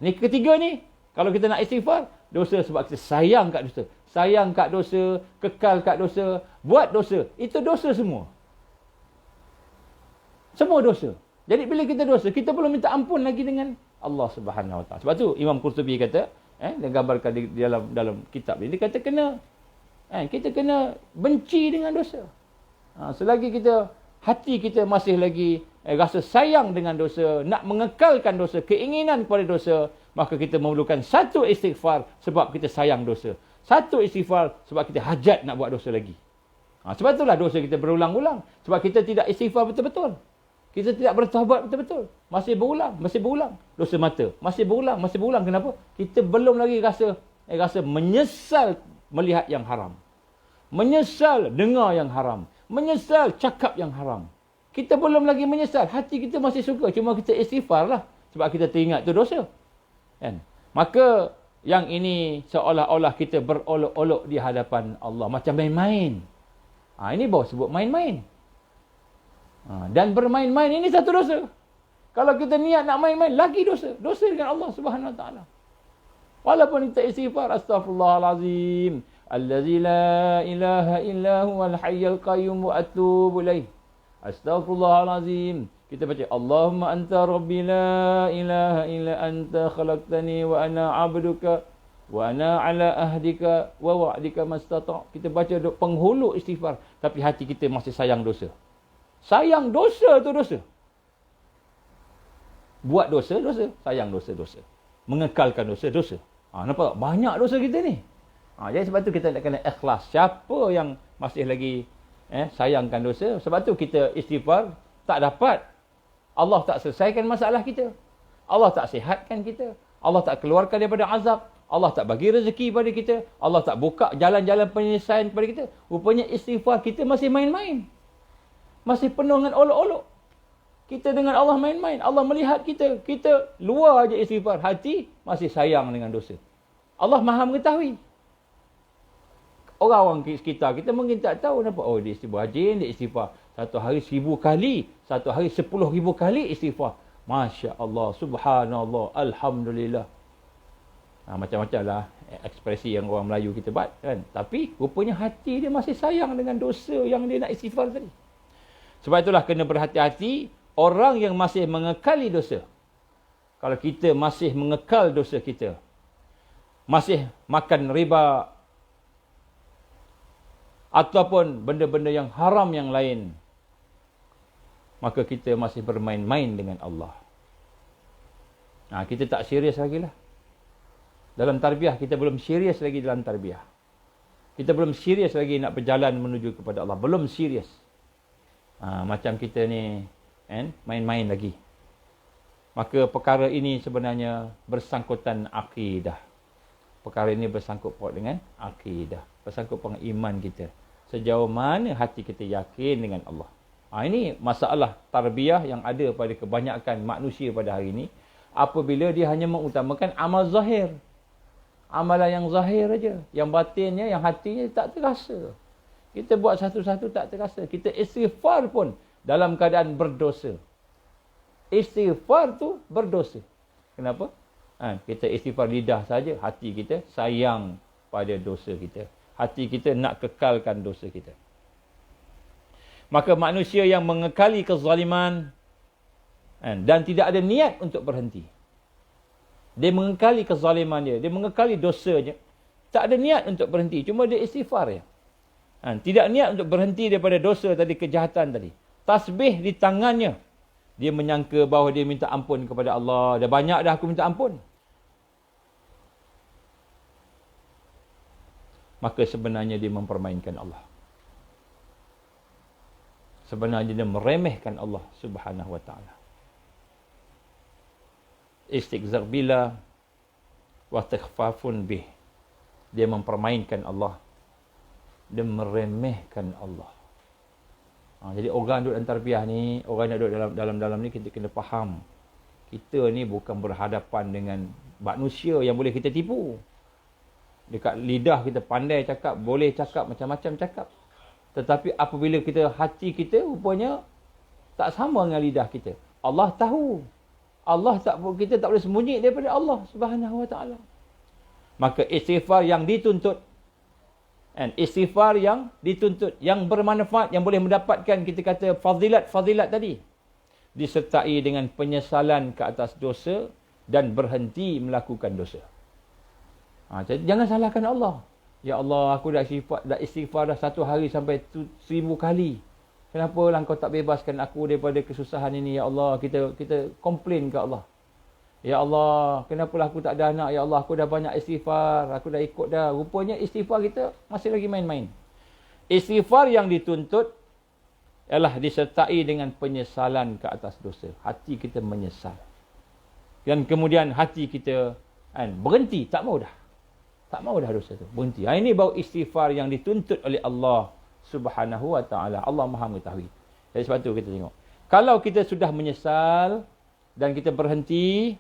Ni ketiga ni, kalau kita nak istighfar, dosa sebab kita sayang kat dosa. Sayang kat dosa, kekal kat dosa, buat dosa. Itu dosa semua. Semua dosa. Jadi bila kita dosa, kita perlu minta ampun lagi dengan Allah Subhanahu Wa Taala. Sebab tu Imam Qurtubi kata, dia gambarkan di dalam kitab ni, dia kata kita kena benci dengan dosa. Selagi hati kita masih lagi rasa sayang dengan dosa, nak mengekalkan dosa, keinginan kepada dosa, maka kita memerlukan satu istighfar sebab kita sayang dosa. Satu istighfar sebab kita hajat nak buat dosa lagi. Sebab itulah dosa kita berulang-ulang. Sebab kita tidak istighfar betul-betul. Kita tidak bertaubat betul-betul. Masih berulang. Dosa mata. Masih berulang. Kenapa? Kita belum lagi rasa menyesal melihat yang haram. Menyesal dengar yang haram. Menyesal cakap yang haram. Kita belum lagi menyesal. Hati kita masih suka. Cuma kita istighfar lah. Sebab kita teringat tu dosa. Maka yang ini seolah-olah kita berolok-olok di hadapan Allah. Macam main-main. Ini baru sebut main-main. Dan bermain-main ini satu dosa. Kalau kita niat nak main-main, lagi dosa. Dosa dengan Allah Subhanahu Wa Taala. Walaupun kita istighfar, astaghfirullahalazim, allazi la ilaha illa huwal hayyul qayyum wa atubu ilaih. Astaghfirullahalazim. Kita baca, Allahumma anta rabbi la ilaha illa anta khalaqtani wa ana 'abduka wa ana 'ala ahdika wa wa'dika mastata'. Kita baca penghulu istighfar, tapi hati kita masih sayang dosa. Sayang dosa tu dosa. Buat dosa, dosa. Sayang dosa, dosa. Mengekalkan dosa, dosa. Nampak tak? Banyak dosa kita ni. Jadi sebab tu kita nak kena ikhlas. Siapa yang masih lagi sayangkan dosa, sebab tu kita istighfar tak dapat. Allah tak selesaikan masalah kita. Allah tak sihatkan kita. Allah tak keluarkan daripada azab. Allah tak bagi rezeki pada kita. Allah tak buka jalan-jalan penyelesaian kepada kita. Rupanya istighfar kita masih main-main. Masih penuh dengan olok-olok. Kita dengan Allah main-main. Allah melihat kita. Kita luar je istighfar. Hati masih sayang dengan dosa. Allah maha mengetahui. Orang-orang sekitar kita mungkin tak tahu kenapa. Dia istighfar rajin, dia istighfar. Satu hari 1000 kali. Satu hari 10,000 kali istighfar. Masya Allah. Subhanallah. Alhamdulillah. Macam-macam lah ekspresi yang orang Melayu kita buat. Kan? Tapi rupanya hati dia masih sayang dengan dosa yang dia nak istighfar tadi. Sebab itulah kena berhati-hati orang yang masih mengekali dosa. Kalau kita masih mengekal dosa kita, masih makan riba, ataupun benda-benda yang haram yang lain, maka kita masih bermain-main dengan Allah. Kita tak serius lagi lah. Dalam tarbiyah, kita belum serius lagi dalam tarbiyah. Kita belum serius lagi nak berjalan menuju kepada Allah. Belum serius. Macam kita ni main-main lagi. Maka perkara ini sebenarnya bersangkutan akidah. Perkara ini bersangkut paut dengan akidah. Bersangkut dengan iman kita. Sejauh mana hati kita yakin dengan Allah. Ini masalah tarbiyah yang ada pada kebanyakan manusia pada hari ini. Apabila dia hanya mengutamakan amal zahir. Amalan yang zahir aja. Yang batinnya, yang hatinya tak terasa. Kita buat satu-satu tak terasa. Kita istighfar pun dalam keadaan berdosa. Istighfar tu berdosa. Kenapa? Kita istighfar lidah saja. Hati kita sayang pada dosa kita. Hati kita nak kekalkan dosa kita. Maka manusia yang mengekali kezaliman dan tidak ada niat untuk berhenti. Dia mengekali kezaliman dia. Dia mengekali dosanya. Tak ada niat untuk berhenti. Cuma dia istighfar ya. Tidak niat untuk berhenti daripada dosa tadi, kejahatan tadi. Tasbih di tangannya. Dia menyangka bahawa dia minta ampun kepada Allah. Dah banyak dah aku minta ampun. Maka sebenarnya dia mempermainkan Allah. Sebenarnya dia meremehkan Allah Subhanahu wa ta'ala. Istighfar bila wa takhfafun bih. Dia mempermainkan Allah. Dia meremehkan Allah. Jadi orang duduk dalam tarbiyah ni, orang yang duduk dalam ni, kita kena faham. Kita ni bukan berhadapan dengan manusia yang boleh kita tipu. Dekat lidah kita pandai cakap, boleh cakap, macam-macam cakap. Tetapi apabila hati kita rupanya tak sama dengan lidah kita. Allah tahu. Kita tak boleh sembunyi daripada Allah Subhanahu wa ta'ala. Maka istighfar yang dituntut, istighfar yang dituntut, yang bermanfaat, yang boleh mendapatkan kita kata fazilat tadi, disertai dengan penyesalan ke atas dosa dan berhenti melakukan dosa. Jadi jangan salahkan Allah. Ya Allah, aku dah istighfar dah 1 hari sampai 1000 kali. Kenapa lah kau tak bebaskan aku daripada kesusahan ini, ya Allah? Kita komplain ke Allah. Ya Allah, kenapalah aku tak ada anak? Ya Allah, aku dah banyak istighfar, aku dah ikut dah. Rupanya istighfar kita masih lagi main-main. Istighfar yang dituntut ialah disertai dengan penyesalan ke atas dosa. Hati kita menyesal. Dan kemudian hati kita berhenti, tak mau dah. Tak mau dah dosa tu, berhenti. Ini baru istighfar yang dituntut oleh Allah Subhanahu wa ta'ala. Allah Maha mengetahui. Jadi sebab tu kita tengok. Kalau kita sudah menyesal dan kita berhenti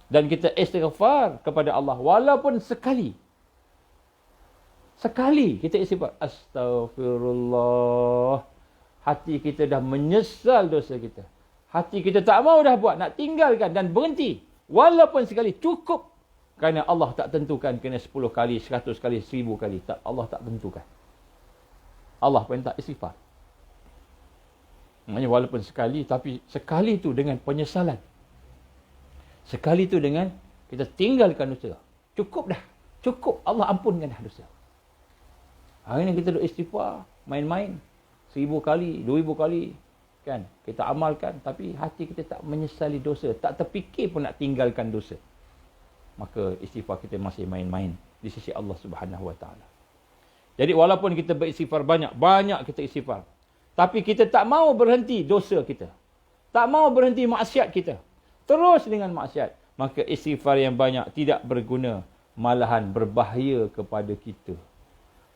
dan kita istighfar kepada Allah walaupun sekali kita istighfar, astaghfirullah, hati kita dah menyesal dosa kita. Hati kita tak mau dah buat, nak tinggalkan dan berhenti. Walaupun sekali cukup. Kerana Allah tak tentukan kena 10 kali, 100 kali, 1000 kali. Allah tak tentukan. Allah perintah istighfar. Maknanya walaupun sekali, tapi sekali tu dengan penyesalan. Sekali tu dengan kita tinggalkan dosa. Cukup dah. Cukup. Allah ampunkan dah dosa. Hari ni kita duduk istighfar, main-main. 1000 kali, 2000 kali. Kan? Kita amalkan, tapi hati kita tak menyesali dosa. Tak terfikir pun nak tinggalkan dosa. Maka istighfar kita masih main-main di sisi Allah Subhanahu wa ta'ala. Jadi walaupun kita beristighfar banyak kita istighfar. Tapi kita tak mau berhenti dosa kita. Tak mau berhenti maksiat kita. Terus dengan maksiat. Maka istighfar yang banyak tidak berguna. Malahan berbahaya kepada kita.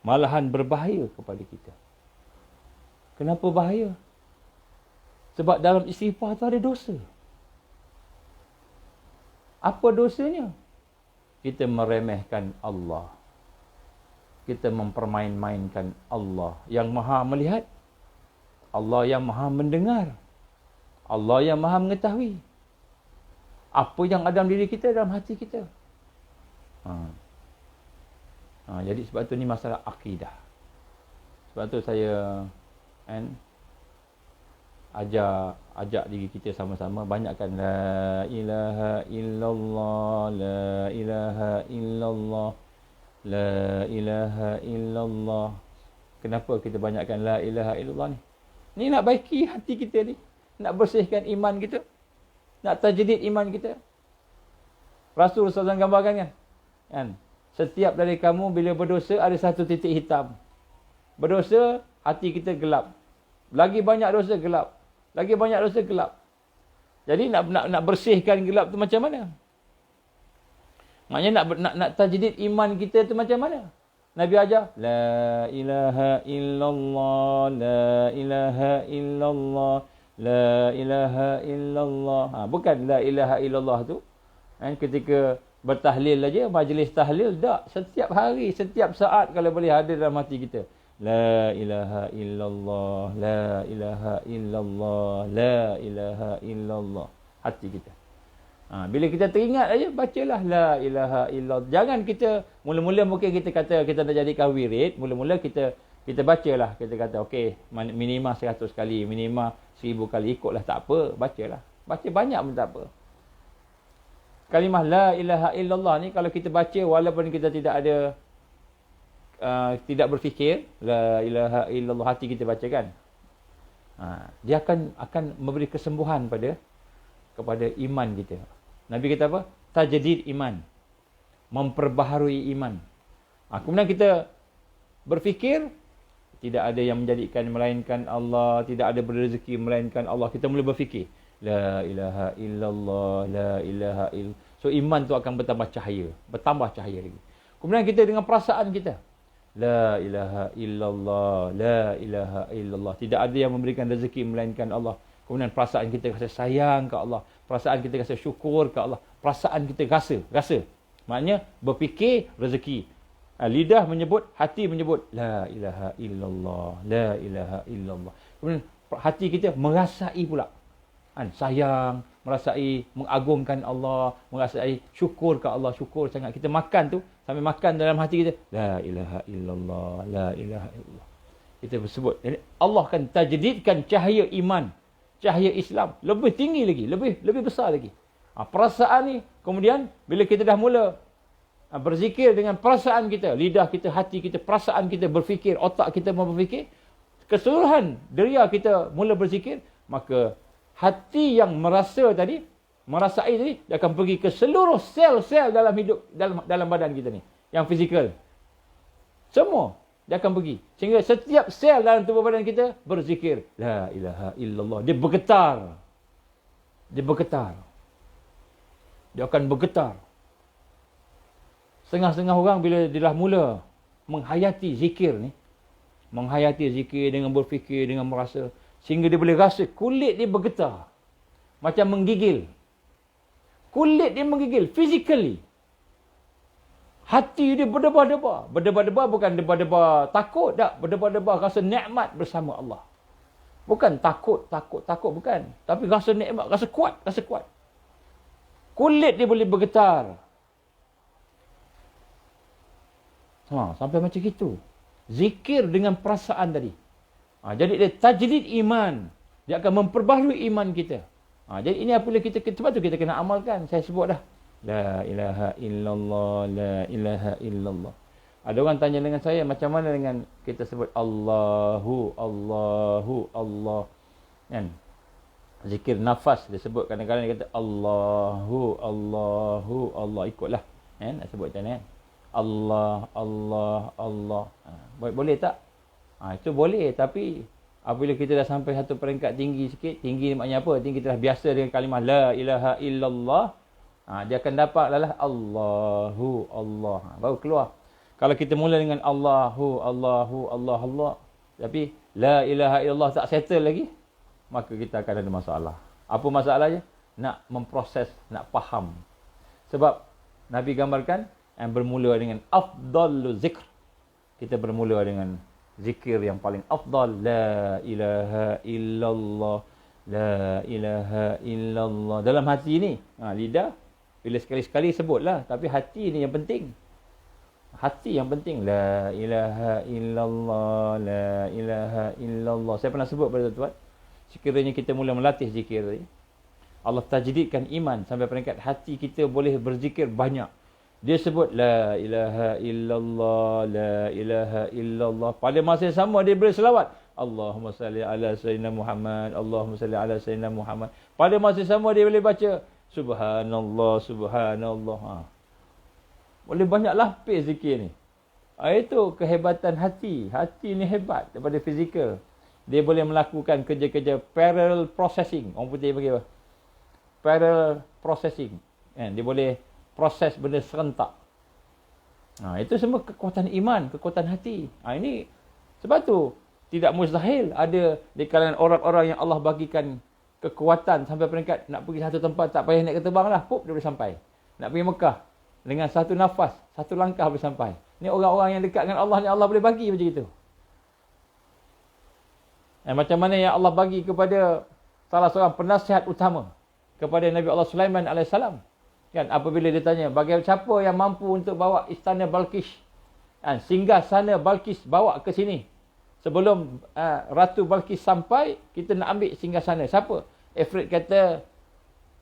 Malahan berbahaya kepada kita. Kenapa bahaya? Sebab dalam istighfar tu ada dosa. Apa dosanya? Kita meremehkan Allah. Kita mempermain-mainkan Allah yang maha melihat. Allah yang maha mendengar. Allah yang maha mengetahui. Apa yang ada dalam diri kita, dalam hati kita. Jadi sebab tu ni masalah akidah. Sebab tu saya ajak diri kita sama-sama banyakkan la ilaha illallah, la ilaha illallah, la ilaha illallah. Kenapa kita banyakkan la ilaha illallah ni? Ni nak baiki hati kita ni, nak bersihkan iman kita, nak tajdid iman kita. Rasul SAW gambarkan kan? Setiap dari kamu bila berdosa ada satu titik hitam. Berdosa, hati kita gelap. Lagi banyak dosa gelap. Lagi banyak dosa gelap. Jadi nak bersihkan gelap tu macam mana? Maknanya nak tajdid iman kita tu macam mana? Nabi ajar, la ilaha illallah, la ilaha illallah, la ilaha illallah. Bukan la ilaha illallah tu. Ketika bertahlil aja, majlis tahlil, tak. Setiap hari, setiap saat kalau boleh hadir dalam hati kita. La ilaha illallah, la ilaha illallah, la ilaha illallah. Hati kita. Bila kita teringat aja, bacalah la ilaha illallah. Jangan kita, mula-mula mungkin kita kata kita nak jadikan wirid, mula-mula kita bacalah. Kita kata, okey, minima 100 kali, minima 1000 kali, ikutlah, tak apa, bacalah. Baca banyak pun tak apa. Kalimah la ilaha illallah ni, kalau kita baca, walaupun kita tidak ada, tidak berfikir, la ilaha illallah, hati kita baca kan, dia akan memberi kesembuhan kepada iman kita. Nabi kata apa? Tajdid iman. Memperbaharui iman. Kemudian kita berfikir, tidak ada yang menjadikan melainkan Allah, tidak ada berrezeki melainkan Allah. Kita mula berfikir, la ilaha illallah, la ilaha illallah. So iman tu akan bertambah cahaya lagi. Kemudian kita dengan perasaan kita, la ilaha illallah, la ilaha illallah. Tidak ada yang memberikan rezeki melainkan Allah. Kemudian perasaan kita rasa sayang ke Allah, perasaan kita rasa syukur ke Allah, perasaan kita rasa. Maknanya berfikir rezeki. Lidah menyebut, hati menyebut la ilaha illallah, la ilaha illallah. Kemudian hati kita merasai pula, sayang, merasai mengagungkan Allah, merasai syukur ke Allah, syukur sangat. Kita makan tu, sambil makan dalam hati kita, la ilaha illallah, la ilaha illallah. Kita bersebut. Jadi Allah akan tajdidkan cahaya iman, cahaya Islam lebih tinggi lagi, lebih besar lagi. Perasaan ni, kemudian bila kita dah mula berzikir dengan perasaan kita, lidah kita, hati kita, perasaan kita berfikir, otak kita mau berfikir, keseluruhan deria kita mula berzikir, maka hati yang merasai tadi, dia akan pergi ke seluruh sel-sel dalam hidup, dalam badan kita ni, yang fizikal. Semua dia akan pergi. Sehingga setiap sel dalam tubuh badan kita berzikir, la ilaha illallah. Dia bergetar. Dia akan bergetar. Setengah-setengah orang bila dia dah mula menghayati zikir ni, dengan berfikir, dengan merasa, sehingga dia boleh rasa kulit dia bergetar. Macam menggigil. Kulit dia menggigil, physically. Hati dia berdebar-debar. Berdebar-debar bukan debar-debar takut, tak. Berdebar-debar rasa nikmat bersama Allah. Bukan takut, bukan. Tapi rasa nikmat, rasa kuat. Kulit dia boleh bergetar. Sampai macam itu. Zikir dengan perasaan tadi. Jadi dia tajdid iman. Dia akan memperbaharui iman kita. Jadi ini apabila kita, sebab tu kita kena amalkan. Saya sebut dah. La ilaha illallah, la ilaha illallah. Ada orang tanya dengan saya, macam mana dengan kita sebut Allahu, Allah. Kan? Zikir nafas dia sebut, kadang-kadang dia kata Allahu, Allah. Ikutlah. Kan? Nak sebut macam mana? Allah. Boleh tak? Itu boleh, tapi apabila kita dah sampai satu peringkat tinggi sikit, tinggi ni maknanya apa? Tinggi kita dah biasa dengan kalimah la ilaha illallah, dia akan dapat adalah Allahu, Allah. Baru keluar. Kalau kita mula dengan Allahu, Allah, tapi la ilaha illallah tak settle lagi, maka kita akan ada masalah. Apa masalahnya? Nak memproses, nak faham. Sebab Nabi gambarkan yang bermula dengan afdalu zikr. Kita bermula dengan zikir yang paling afdal, la ilaha illallah, la ilaha illallah. Dalam hati ni, lidah bila sekali-sekali sebutlah, tapi hati ni yang penting. Hati yang penting, la ilaha illallah, la ilaha illallah. Saya pernah sebut pada tuan-tuan, sekiranya kita mula melatih zikir tadi, Allah tajdidkan iman sampai peringkat hati kita boleh berzikir banyak. Dia sebut la ilaha illallah, la ilaha illallah. Pada masa yang sama dia boleh selawat, Allahumma salli ala sayyidina Muhammad, Allahumma salli ala sayyidina Muhammad. Pada masa yang sama dia boleh baca subhanallah. Boleh banyak lapis zikir ni. Itu kehebatan hati. Hati ni hebat daripada fizikal. Dia boleh melakukan kerja-kerja parallel processing. Orang putih bagi apa? Parallel processing. Dia boleh proses benda serentak. Itu semua kekuatan iman, kekuatan hati. Ini sebab tu tidak mustahil ada di kalangan orang-orang yang Allah bagikan kekuatan sampai peringkat nak pergi satu tempat tak payah naik terbang lah, pop dia boleh sampai. Nak pergi Mekah dengan satu nafas, satu langkah boleh sampai. Ni orang-orang yang dekat dengan Allah ni Allah boleh bagi macam itu. Macam mana yang Allah bagi kepada salah seorang penasihat utama kepada Nabi Allah Sulaiman alaihissalam. Kan apabila dia tanya, bagaimana siapa yang mampu untuk bawa istana Balqis? Singgah sana Balqis bawa ke sini. Sebelum Ratu Balqis sampai, kita nak ambil singgah sana. Siapa? Ifrit kata,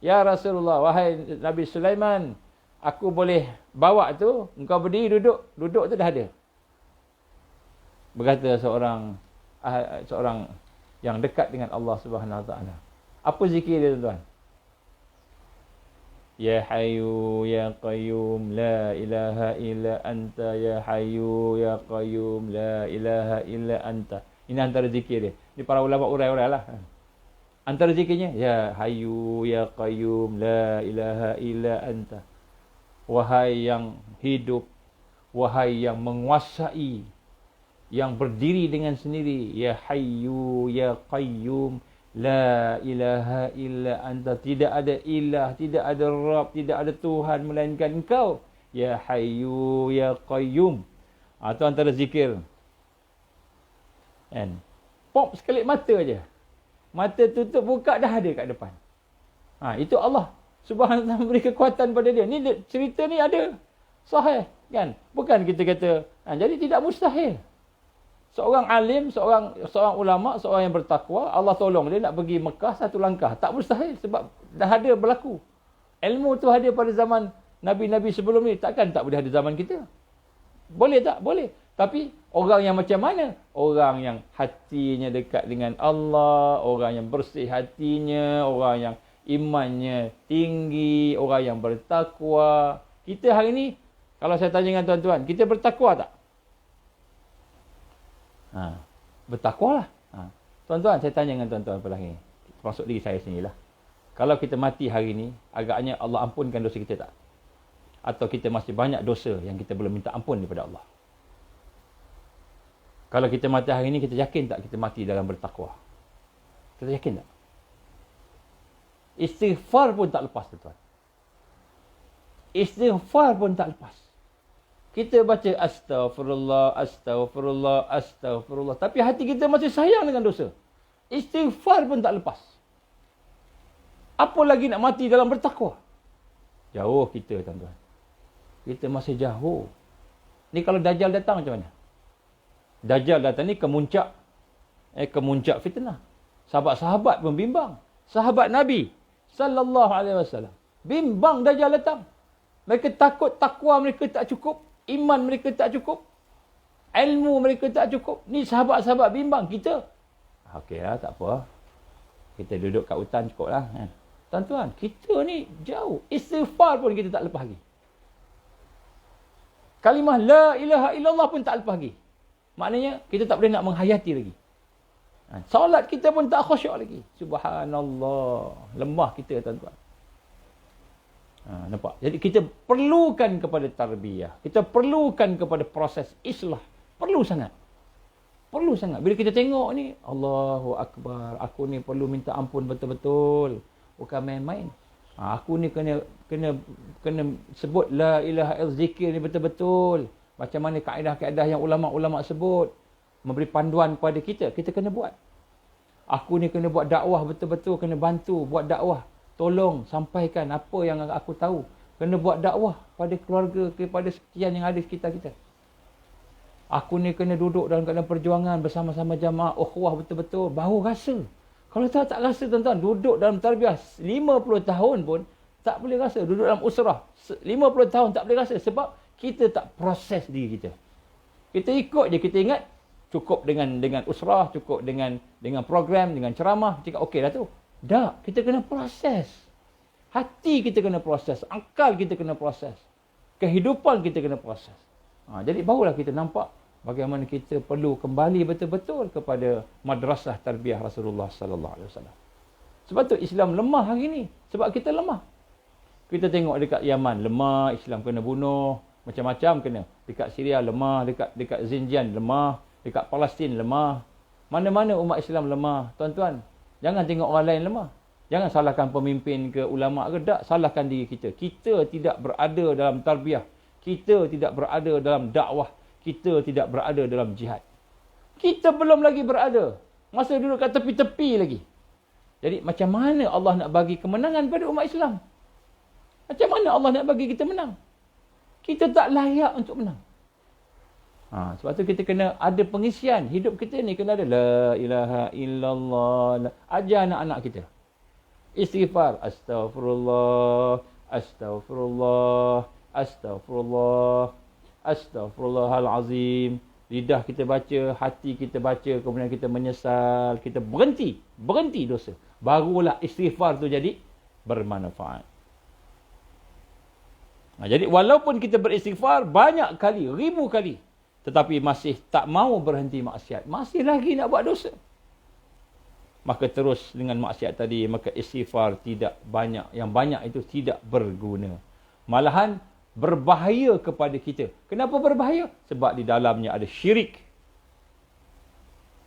ya Rasulullah, wahai Nabi Sulaiman, aku boleh bawa tu, engkau berdiri duduk. Duduk tu dah ada. Berkata seorang yang dekat dengan Allah Subhanahu Wa Taala. Apa zikir dia tuan-tuan? Ya Hayyu Ya Qayyum La ilaha illa anta Ya Hayyu Ya Qayyum La ilaha illa anta. Ini antara zikir dia. Ini para ulama urai-urai lah. Antara zikirnya Ya Hayyu Ya Qayyum La ilaha illa anta. Wahai yang hidup, wahai yang menguasai, yang berdiri dengan sendiri, Ya Hayyu Ya Qayyum La ilaha illa anta. Tidak ada ilah, tidak ada Rabb, tidak ada Tuhan melainkan Engkau. Ya Hayyu Ya Qayyum. Itu antara zikir. Kan? Pop sekali mata aja. Mata tutup buka dah ada kat depan. Itu Allah Subhanahu Wa Taala beri kekuatan pada dia. Ni cerita ni ada. Sahih, kan? Bukan kita kata, jadi tidak mustahil. Seorang alim, seorang ulama, seorang yang bertakwa, Allah tolong dia nak pergi Mekah satu langkah. Tak mustahil sebab dah ada berlaku. Ilmu tu ada pada zaman Nabi-Nabi sebelum ni. Takkan tak boleh ada zaman kita? Boleh tak? Boleh. Tapi orang yang macam mana? Orang yang hatinya dekat dengan Allah, orang yang bersih hatinya, orang yang imannya tinggi, orang yang bertakwa. Kita hari ni, kalau saya tanya dengan tuan-tuan, kita bertakwa tak? Bertakwalah. Tuan-tuan, saya tanya dengan tuan-tuan apa lagi? Termasuk diri saya sendirilah. Kalau kita mati hari ni, agaknya Allah ampunkan dosa kita tak? Atau kita masih banyak dosa yang kita belum minta ampun daripada Allah? Kalau kita mati hari ni, kita yakin tak kita mati dalam bertakwa? Kita yakin tak? Istighfar pun tak lepas, tuan-tuan. Istighfar pun tak lepas. Kita baca astaghfirullah, astaghfirullah, astaghfirullah. Tapi hati kita masih sayang dengan dosa. Istighfar pun tak lepas. Apa lagi nak mati dalam bertakwa? Jauh kita, tuan-tuan. Kita masih jauh. Ni kalau Dajjal datang macam mana? Dajjal datang ni kemuncak fitnah. Sahabat-sahabat pun bimbang. Sahabat Nabi sallallahu alaihi wasallam bimbang Dajjal datang. Mereka takut takwa mereka tak cukup. Iman mereka tak cukup. Ilmu mereka tak cukup. Ni sahabat-sahabat bimbang kita. Okeylah, tak apa. Kita duduk kat hutan cukup lah. Tuan-tuan, kita ni jauh. Istighfar pun kita tak lepas lagi. Kalimah la ilaha illallah pun tak lepas lagi. Maknanya, kita tak boleh nak menghayati lagi. Solat kita pun tak khusyuk lagi. Subhanallah. Lemah kita, tuan-tuan. Nampak? Jadi kita perlukan kepada tarbiyah. Kita perlukan kepada proses islah. Perlu sangat. Perlu sangat. Bila kita tengok ni, Allahu Akbar. Aku ni perlu minta ampun betul-betul. Bukan main-main. Aku ni kena sebut la ilaha illallah, zikir ni betul-betul. Macam mana kaedah-kaedah yang ulama-ulama sebut. Memberi panduan kepada kita. Kita kena buat. Aku ni kena buat dakwah betul-betul. Kena bantu buat dakwah. Tolong sampaikan apa yang aku tahu. Kena buat dakwah pada keluarga, kepada sekian yang ada di sekitar kita. Aku ni kena duduk dalam keadaan perjuangan bersama-sama jamaah, ukhuwah betul-betul. Baru rasa. Kalau tak rasa, tuan-tuan, duduk dalam tarbiyah 50 tahun pun tak boleh rasa. Duduk dalam usrah 50 tahun tak boleh rasa. Sebab kita tak proses diri kita. Kita ikut je, kita ingat cukup dengan usrah, cukup dengan program, dengan ceramah. Cakap okey dah tu. Tak, kita kena proses. Hati kita kena proses. Akal kita kena proses. Kehidupan kita kena proses. Jadi barulah kita nampak bagaimana kita perlu kembali betul-betul kepada madrasah tarbiyah Rasulullah sallallahu alaihi wasallam. Sebab tu Islam lemah hari ni. Sebab kita lemah. Kita tengok dekat Yaman, lemah, Islam kena bunuh. Macam-macam kena. Dekat Syria lemah, dekat Xinjiang lemah, dekat Palestin lemah. Mana-mana umat Islam lemah. Tuan-tuan, jangan tengok orang lain lemah. Jangan salahkan pemimpin ke ulama ke, tak, salahkan diri kita. Kita tidak berada dalam tarbiyah. Kita tidak berada dalam dakwah. Kita tidak berada dalam jihad. Kita belum lagi berada. Masa duduk kat tepi-tepi lagi. Jadi macam mana Allah nak bagi kemenangan pada umat Islam? Macam mana Allah nak bagi kita menang? Kita tak layak untuk menang. Sebab tu kita kena ada pengisian. Hidup kita ni kena ada la ilaha illallah. Ajar anak-anak kita. Istighfar. Astaghfirullah. Astaghfirullah. Astaghfirullah. Astaghfirullahalazim. Lidah kita baca, hati kita baca, kemudian kita menyesal, kita berhenti dosa. Barulah istighfar tu jadi bermanfaat. Jadi walaupun kita beristighfar banyak kali, ribu kali, tetapi masih tak mau berhenti maksiat, masih lagi nak buat dosa, maka terus dengan maksiat tadi, maka istighfar tidak banyak, yang banyak itu tidak berguna. Malahan berbahaya kepada kita. Kenapa berbahaya? Sebab di dalamnya ada syirik.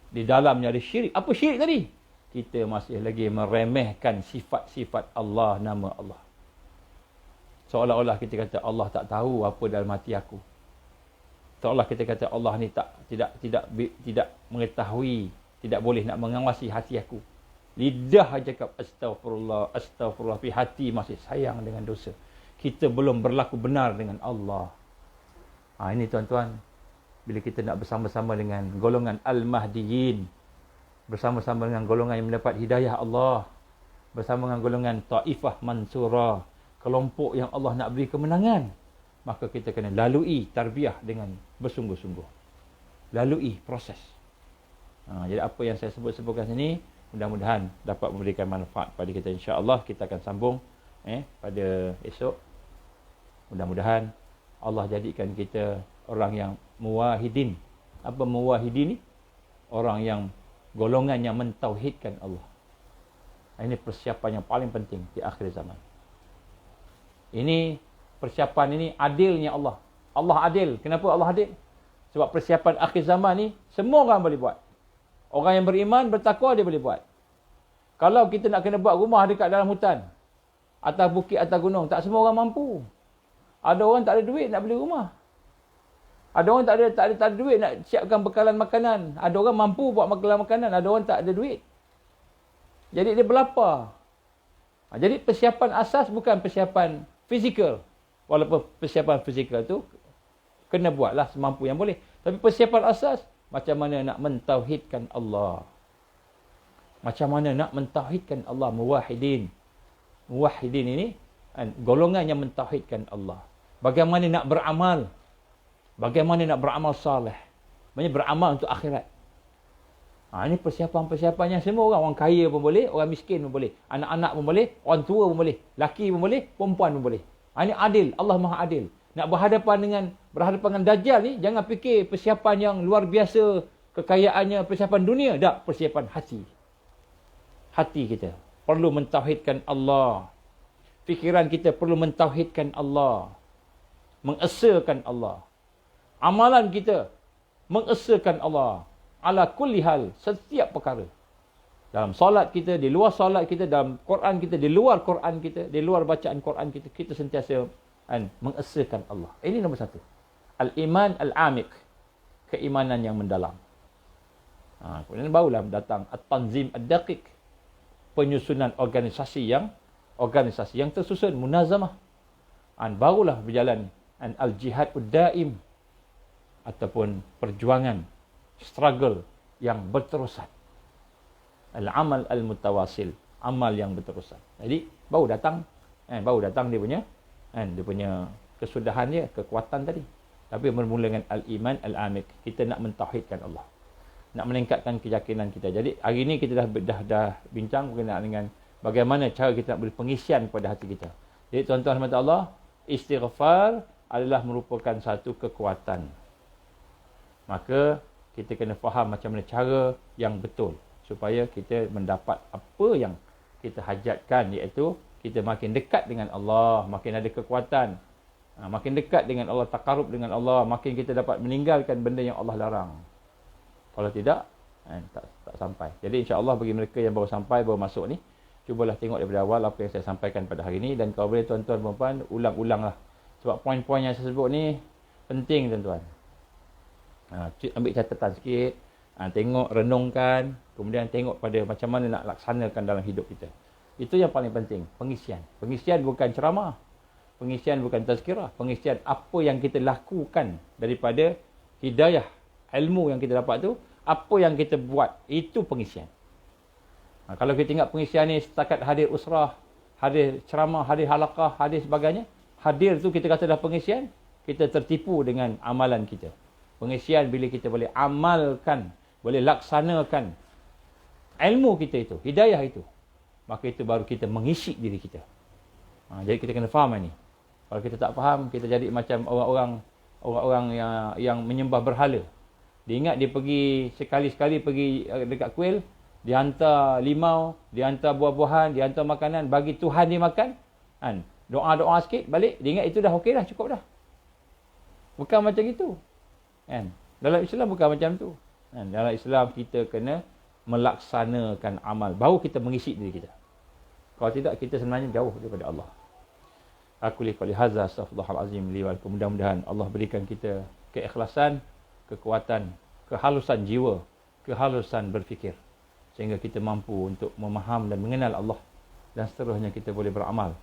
Di dalamnya ada syirik. Apa syirik tadi? Kita masih lagi meremehkan sifat-sifat Allah, nama Allah. Seolah-olah kita kata Allah tak tahu apa dalam hati aku. Seolah kita kata Allah ni tidak mengetahui, tidak boleh nak mengawasi hati aku. Lidah cakap astagfirullah, astagfirullah, tapi hati masih sayang dengan dosa. Kita belum berlaku benar dengan Allah. Ini tuan-tuan, bila kita nak bersama-sama dengan golongan Al-Mahdiyin, bersama-sama dengan golongan yang mendapat hidayah Allah, bersama dengan golongan Taifah Mansurah, kelompok yang Allah nak beri kemenangan, maka kita kena lalui tarbiyah dengan bersungguh-sungguh. Lalui proses. Jadi apa yang saya sebutkan sini, mudah-mudahan dapat memberikan manfaat pada kita. InsyaAllah kita akan sambung pada esok. Mudah-mudahan Allah jadikan kita orang yang muwahidin. Apa muwahidin ni? Orang yang golongan yang mentauhidkan Allah. Ini persiapan yang paling penting di akhir zaman. Ini persiapan ini adilnya Allah. Allah adil. Kenapa Allah adil? Sebab persiapan akhir zaman ni semua orang boleh buat. Orang yang beriman, bertakwa dia boleh buat. Kalau kita nak kena buat rumah dekat dalam hutan, atas bukit, atas gunung, tak semua orang mampu. Ada orang tak ada duit nak beli rumah. Ada orang tak ada duit nak siapkan bekalan makanan. Ada orang mampu buat bekalan makanan, ada orang tak ada duit. Jadi dia berlapar. Jadi persiapan asas bukan persiapan fizikal. Walaupun persiapan fizikal tu kena buatlah semampu yang boleh. Tapi persiapan asas, macam mana nak mentauhidkan Allah. Macam mana nak mentauhidkan Allah. Muwahidin. Muwahidin ini golongan yang mentauhidkan Allah. Bagaimana nak beramal. Bagaimana nak beramal saleh. Maksudnya beramal untuk akhirat. Ini persiapan-persiapan yang semua orang kaya pun boleh, orang miskin pun boleh, anak-anak pun boleh, orang tua pun boleh, laki pun boleh, perempuan pun boleh. Ini adil, Allah Maha Adil. Nak berhadapan dengan Dajjal ni, jangan fikir persiapan yang luar biasa, kekayaannya, persiapan dunia. Tak, persiapan hati. Hati kita perlu mentauhidkan Allah. Fikiran kita perlu mentauhidkan Allah. Mengesakan Allah. Amalan kita mengesakan Allah. Ala kulli hal, setiap perkara. Dalam solat kita, di luar solat kita, dalam Quran kita, di luar Quran kita, di luar bacaan Quran kita, kita sentiasa mengesakan Allah. Ini nombor satu. Al-iman al-amik. Keimanan yang mendalam. Kemudian barulah datang at-tanzim ad-daqiq. Penyusunan organisasi yang tersusun, munazamah. Barulah berjalan al-jihad ud-daim. Ataupun perjuangan, struggle yang berterusan. Al-amal al-mutawasil, amal yang berterusan. Jadi baru datang dia punya kesudahan dia, kekuatan tadi. Tapi bermula dengan al-iman al-amik. Kita nak mentauhidkan Allah. Nak meningkatkan keyakinan kita. Jadi hari ini kita dah bincang berkenaan dengan bagaimana cara kita nak beri pengisian kepada hati kita. Jadi tuan-tuan rahmat Allah, istighfar adalah merupakan satu kekuatan. Maka kita kena faham macam mana cara yang betul supaya kita mendapat apa yang kita hajatkan, iaitu kita makin dekat dengan Allah, makin ada kekuatan Makin dekat dengan Allah, takarub dengan Allah, makin kita dapat meninggalkan benda yang Allah larang. Kalau tidak, tak sampai. Jadi insya-Allah bagi mereka yang baru sampai, baru masuk ni, cubalah tengok daripada awal apa yang saya sampaikan pada hari ini, dan kalau boleh tuan-tuan dan puan ulang-ulanglah. Sebab poin-poin yang saya sebut ni penting tuan-tuan. Ambil catatan sikit, tengok, renungkan, kemudian tengok pada macam mana nak laksanakan dalam hidup kita. Itu yang paling penting, pengisian. Pengisian bukan ceramah. Pengisian bukan tazkirah. Pengisian apa yang kita lakukan daripada hidayah, ilmu yang kita dapat tu, apa yang kita buat, itu pengisian. Kalau kita ingat pengisian ni setakat hadir usrah, hadir ceramah, hadir halaqah, hadir sebagainya, hadir tu kita kata dah pengisian, kita tertipu dengan amalan kita. Pengisian bila kita boleh amalkan, boleh laksanakan ilmu kita itu, hidayah itu, maka itu baru kita mengisi diri kita. Jadi kita kena faham ini. Kalau kita tak faham, kita jadi macam orang-orang yang menyembah berhala. Dia ingat dia pergi sekali-sekali pergi dekat kuil, dia hantar limau, dia hantar buah-buahan, dia hantar makanan, bagi Tuhan dia makan. Doa-doa sikit, balik, dia ingat itu dah okey dah, cukup dah. Bukan macam itu. Dalam Islam bukan macam tu. Dalam Islam kita kena melaksanakan amal, baru kita mengisi diri kita. Kalau tidak, kita sebenarnya jauh daripada Allah. Aku lihat hadza, astaghfirullahalazim li wa lakum. Mudah-mudahan Allah berikan kita keikhlasan, kekuatan, kehalusan jiwa, kehalusan berfikir, sehingga kita mampu untuk memaham dan mengenal Allah, dan seterusnya kita boleh beramal.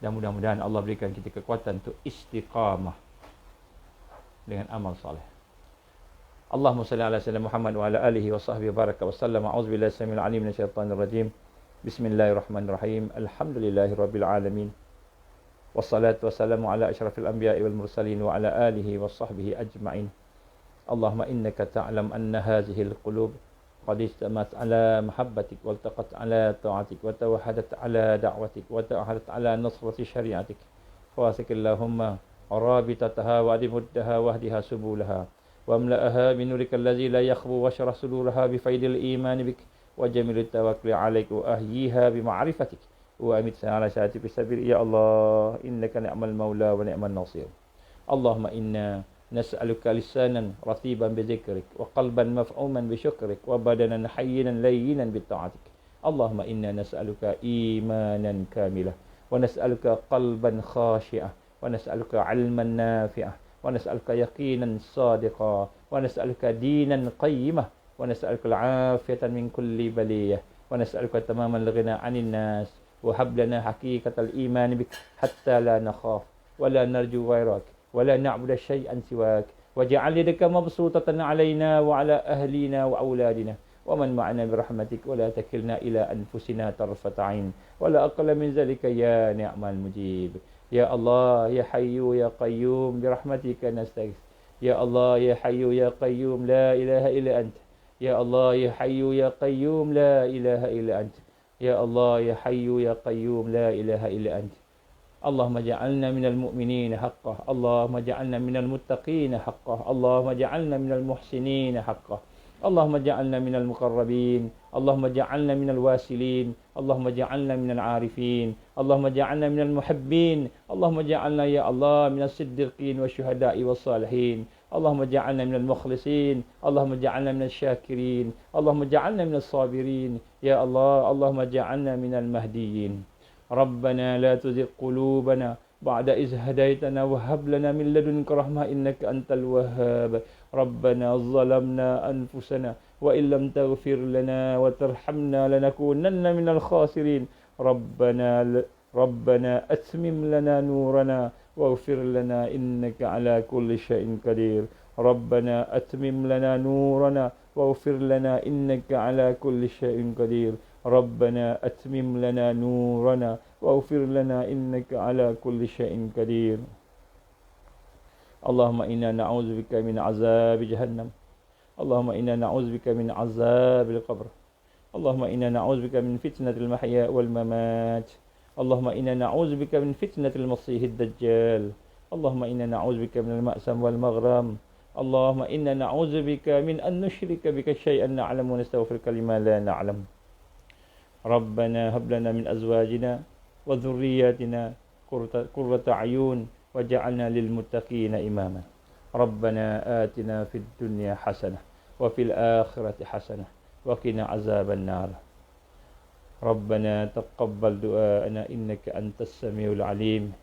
Dan mudah-mudahan Allah berikan kita kekuatan untuk istiqamah dengan amal soleh. Allahumma salli ala sayyidina Muhammad wa ala alihi wa sahbihi baraka wa sallam. A'udzubillahi samil alim minasyaitonir rajim. Bismillahirrahmanirrahim. Alhamdulillahirabbil alamin. Wassalatu wassalamu ala asyrafil anbiya'i wal mursalin wa ala alihi wa sahbihi ajma'in. Allahumma innaka ta'lam anna hadhihi al-qulub qad ijtama'at ala mahabbatik wa iltaqat ala ta'atik wa tawahadat ala da'watik wa tawahadat ala nasrati syari'atik. Fawasik Allahumma rabitataha wa adimuddaha wahdiha subulaha wa amla'aha min nurika allazi la yakhbu wa syrah suduraha bi faidil iman bik wa jamil tawakkul 'alaik wa ahyiha bi ma'rifatik wa amit ala syati fi sabil. Ya Allah, innaka ni'mal maula wa ni'man nasir. Allahumma inna nas'aluka lisanan ratiban bi dzikrik wa qalban maf'uman bi syukrik wa badanan hayyinan layyinan bi ta'atik. Allahumma inna nas'aluka imanan kamilah wa nas'aluka qalban khashi'ah wa nas'aluka 'ilman nafi'ah wa nas'aluka yaqinan sadiqah wa nas'aluka dinan qayyimah wa nas'aluka al-'afiyatan min kulli baliyah wa nas'aluka tamamal ghina 'anil nas wa hab lana haqiqatal iman bik hatta la nakhaf wa la narju ghairak wa la na'budu syai'an siwak waj'al yadaka mabsutatan 'alaina wa 'ala ahlina wa auladina wa man ma'ana bi rahmatik wa la takilna ila anfusina tarfata 'ain wa la aqalla min zalika ya ni'mal mujib. Ya Allah, ya Hayyu ya Qayyum, bi rahmatika nastaghith. Ya Allah, ya Hayyu ya Qayyum, la ilaha illa anta. Ya Allah, ya Hayyu ya Qayyum, la ilaha illa anta. Ya Allah, ya Hayyu ya Qayyum, la ilaha illa anta. Allahumma ja'alna minal mu'minina haqqah. Allahumma ja'alna minal muttaqina haqqah. Allahumma ja'alna minal muhsinina haqqah. Allahumma ja'alna minal muqarrabin. Allahumma ja'alna minal wasilin. Allahumma ja'alna minal arifin. Allahumma ja'alna minal muhibbin. Allahumma ja'alna ya Allah minas siddiqin wa syuhada'i was salihin. Allahumma ja'alna minal mukhlisin. Allahumma ja'alna minal syakirin. Allahumma ja'alna minas sabirin. Ya Allah, Allahumma ja'alna minal mahdiyin. Rabbana la tuzigh qulubana ba'da iz hadaytana wa hab lana min ladunka rahmah innaka antal wahhab. Rabbana zalamna anfusana wa illam taghfir lana wa tarhamna lanakunanna minal khasirin. Rabbana atmim lana nurana waghfir lana innaka ala kulli syai'in qadir. Rabbana atmim lana nurana waghfir lana innaka ala kulli syai'in qadir. Rabbana atmim lana nurana waghfir lana innaka ala kulli syai'in qadir. Allahumma inna na'udzubika min azabi jahannam. Allahumma inna na'udzubika min azabil qabr. Allahumma inna na'udzubika min fitnatil mahya wal mamat. Allahumma inna na'udzubika min fitnatil masiihid dajjal. Allahumma inna na'udzubika minal ma'sam wal maghram. Allahumma inna na'udzubika min an nusyrika bika syai'an na'lamu wa nastaghfiruka lima la na'lam. Rabbana hab lana min azwajina wa dhurriyyatina qurrata a'yun waj'alna lil muttaqina imama. Rabbana atina fid dunya hasanah wa fil akhirati hasanah wa qina azaban nar. Rabbana taqabbal du'ana innaka antas samiul alim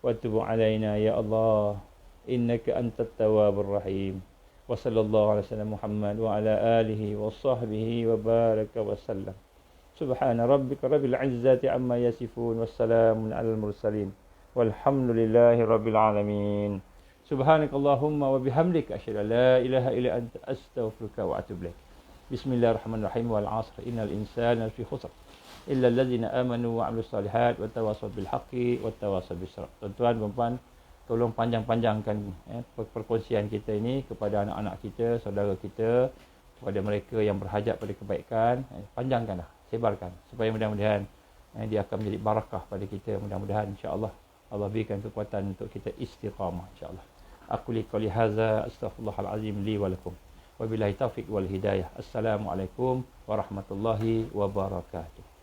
wa tub 'alaina ya Allah innaka antat tawwabur rahim. Wa sallallahu ala sayyidina Muhammad wa ala alihi wa sahbihi wa baraka wa sallam. Subhana rabbika rabbil izzati amma yasifun wassalamun alal mursalin walhamdulillahi rabbil alamin. Subhanakallahumma wa bihamdika asyhadu an la ilaha illa anta astaghfiruka wa atubu ilaik. Bismillahirrahmanirrahim. Wal 'asr innal insana lafi khusr illa allazina amanu wa 'amilus solihat wa tawassaw bil haqqi wa tawassaw bis sabr. Tuan-tuan dan puan, tolong panjang-panjangkan perkongsian kita ini kepada anak-anak kita, saudara kita, kepada mereka yang berhajat pada kebaikan. Panjangkanlah, sebarkan supaya mudah-mudahan dia akan menjadi barakah pada kita. Mudah-mudahan insya-Allah Allah berikan kekuatan untuk kita istiqamah insya-Allah. Aku li qouli hadza astaghfirullahal azim li wa lakum. Wabillahi taufiq wal hidayah. Assalamualaikum warahmatullahi wabarakatuh.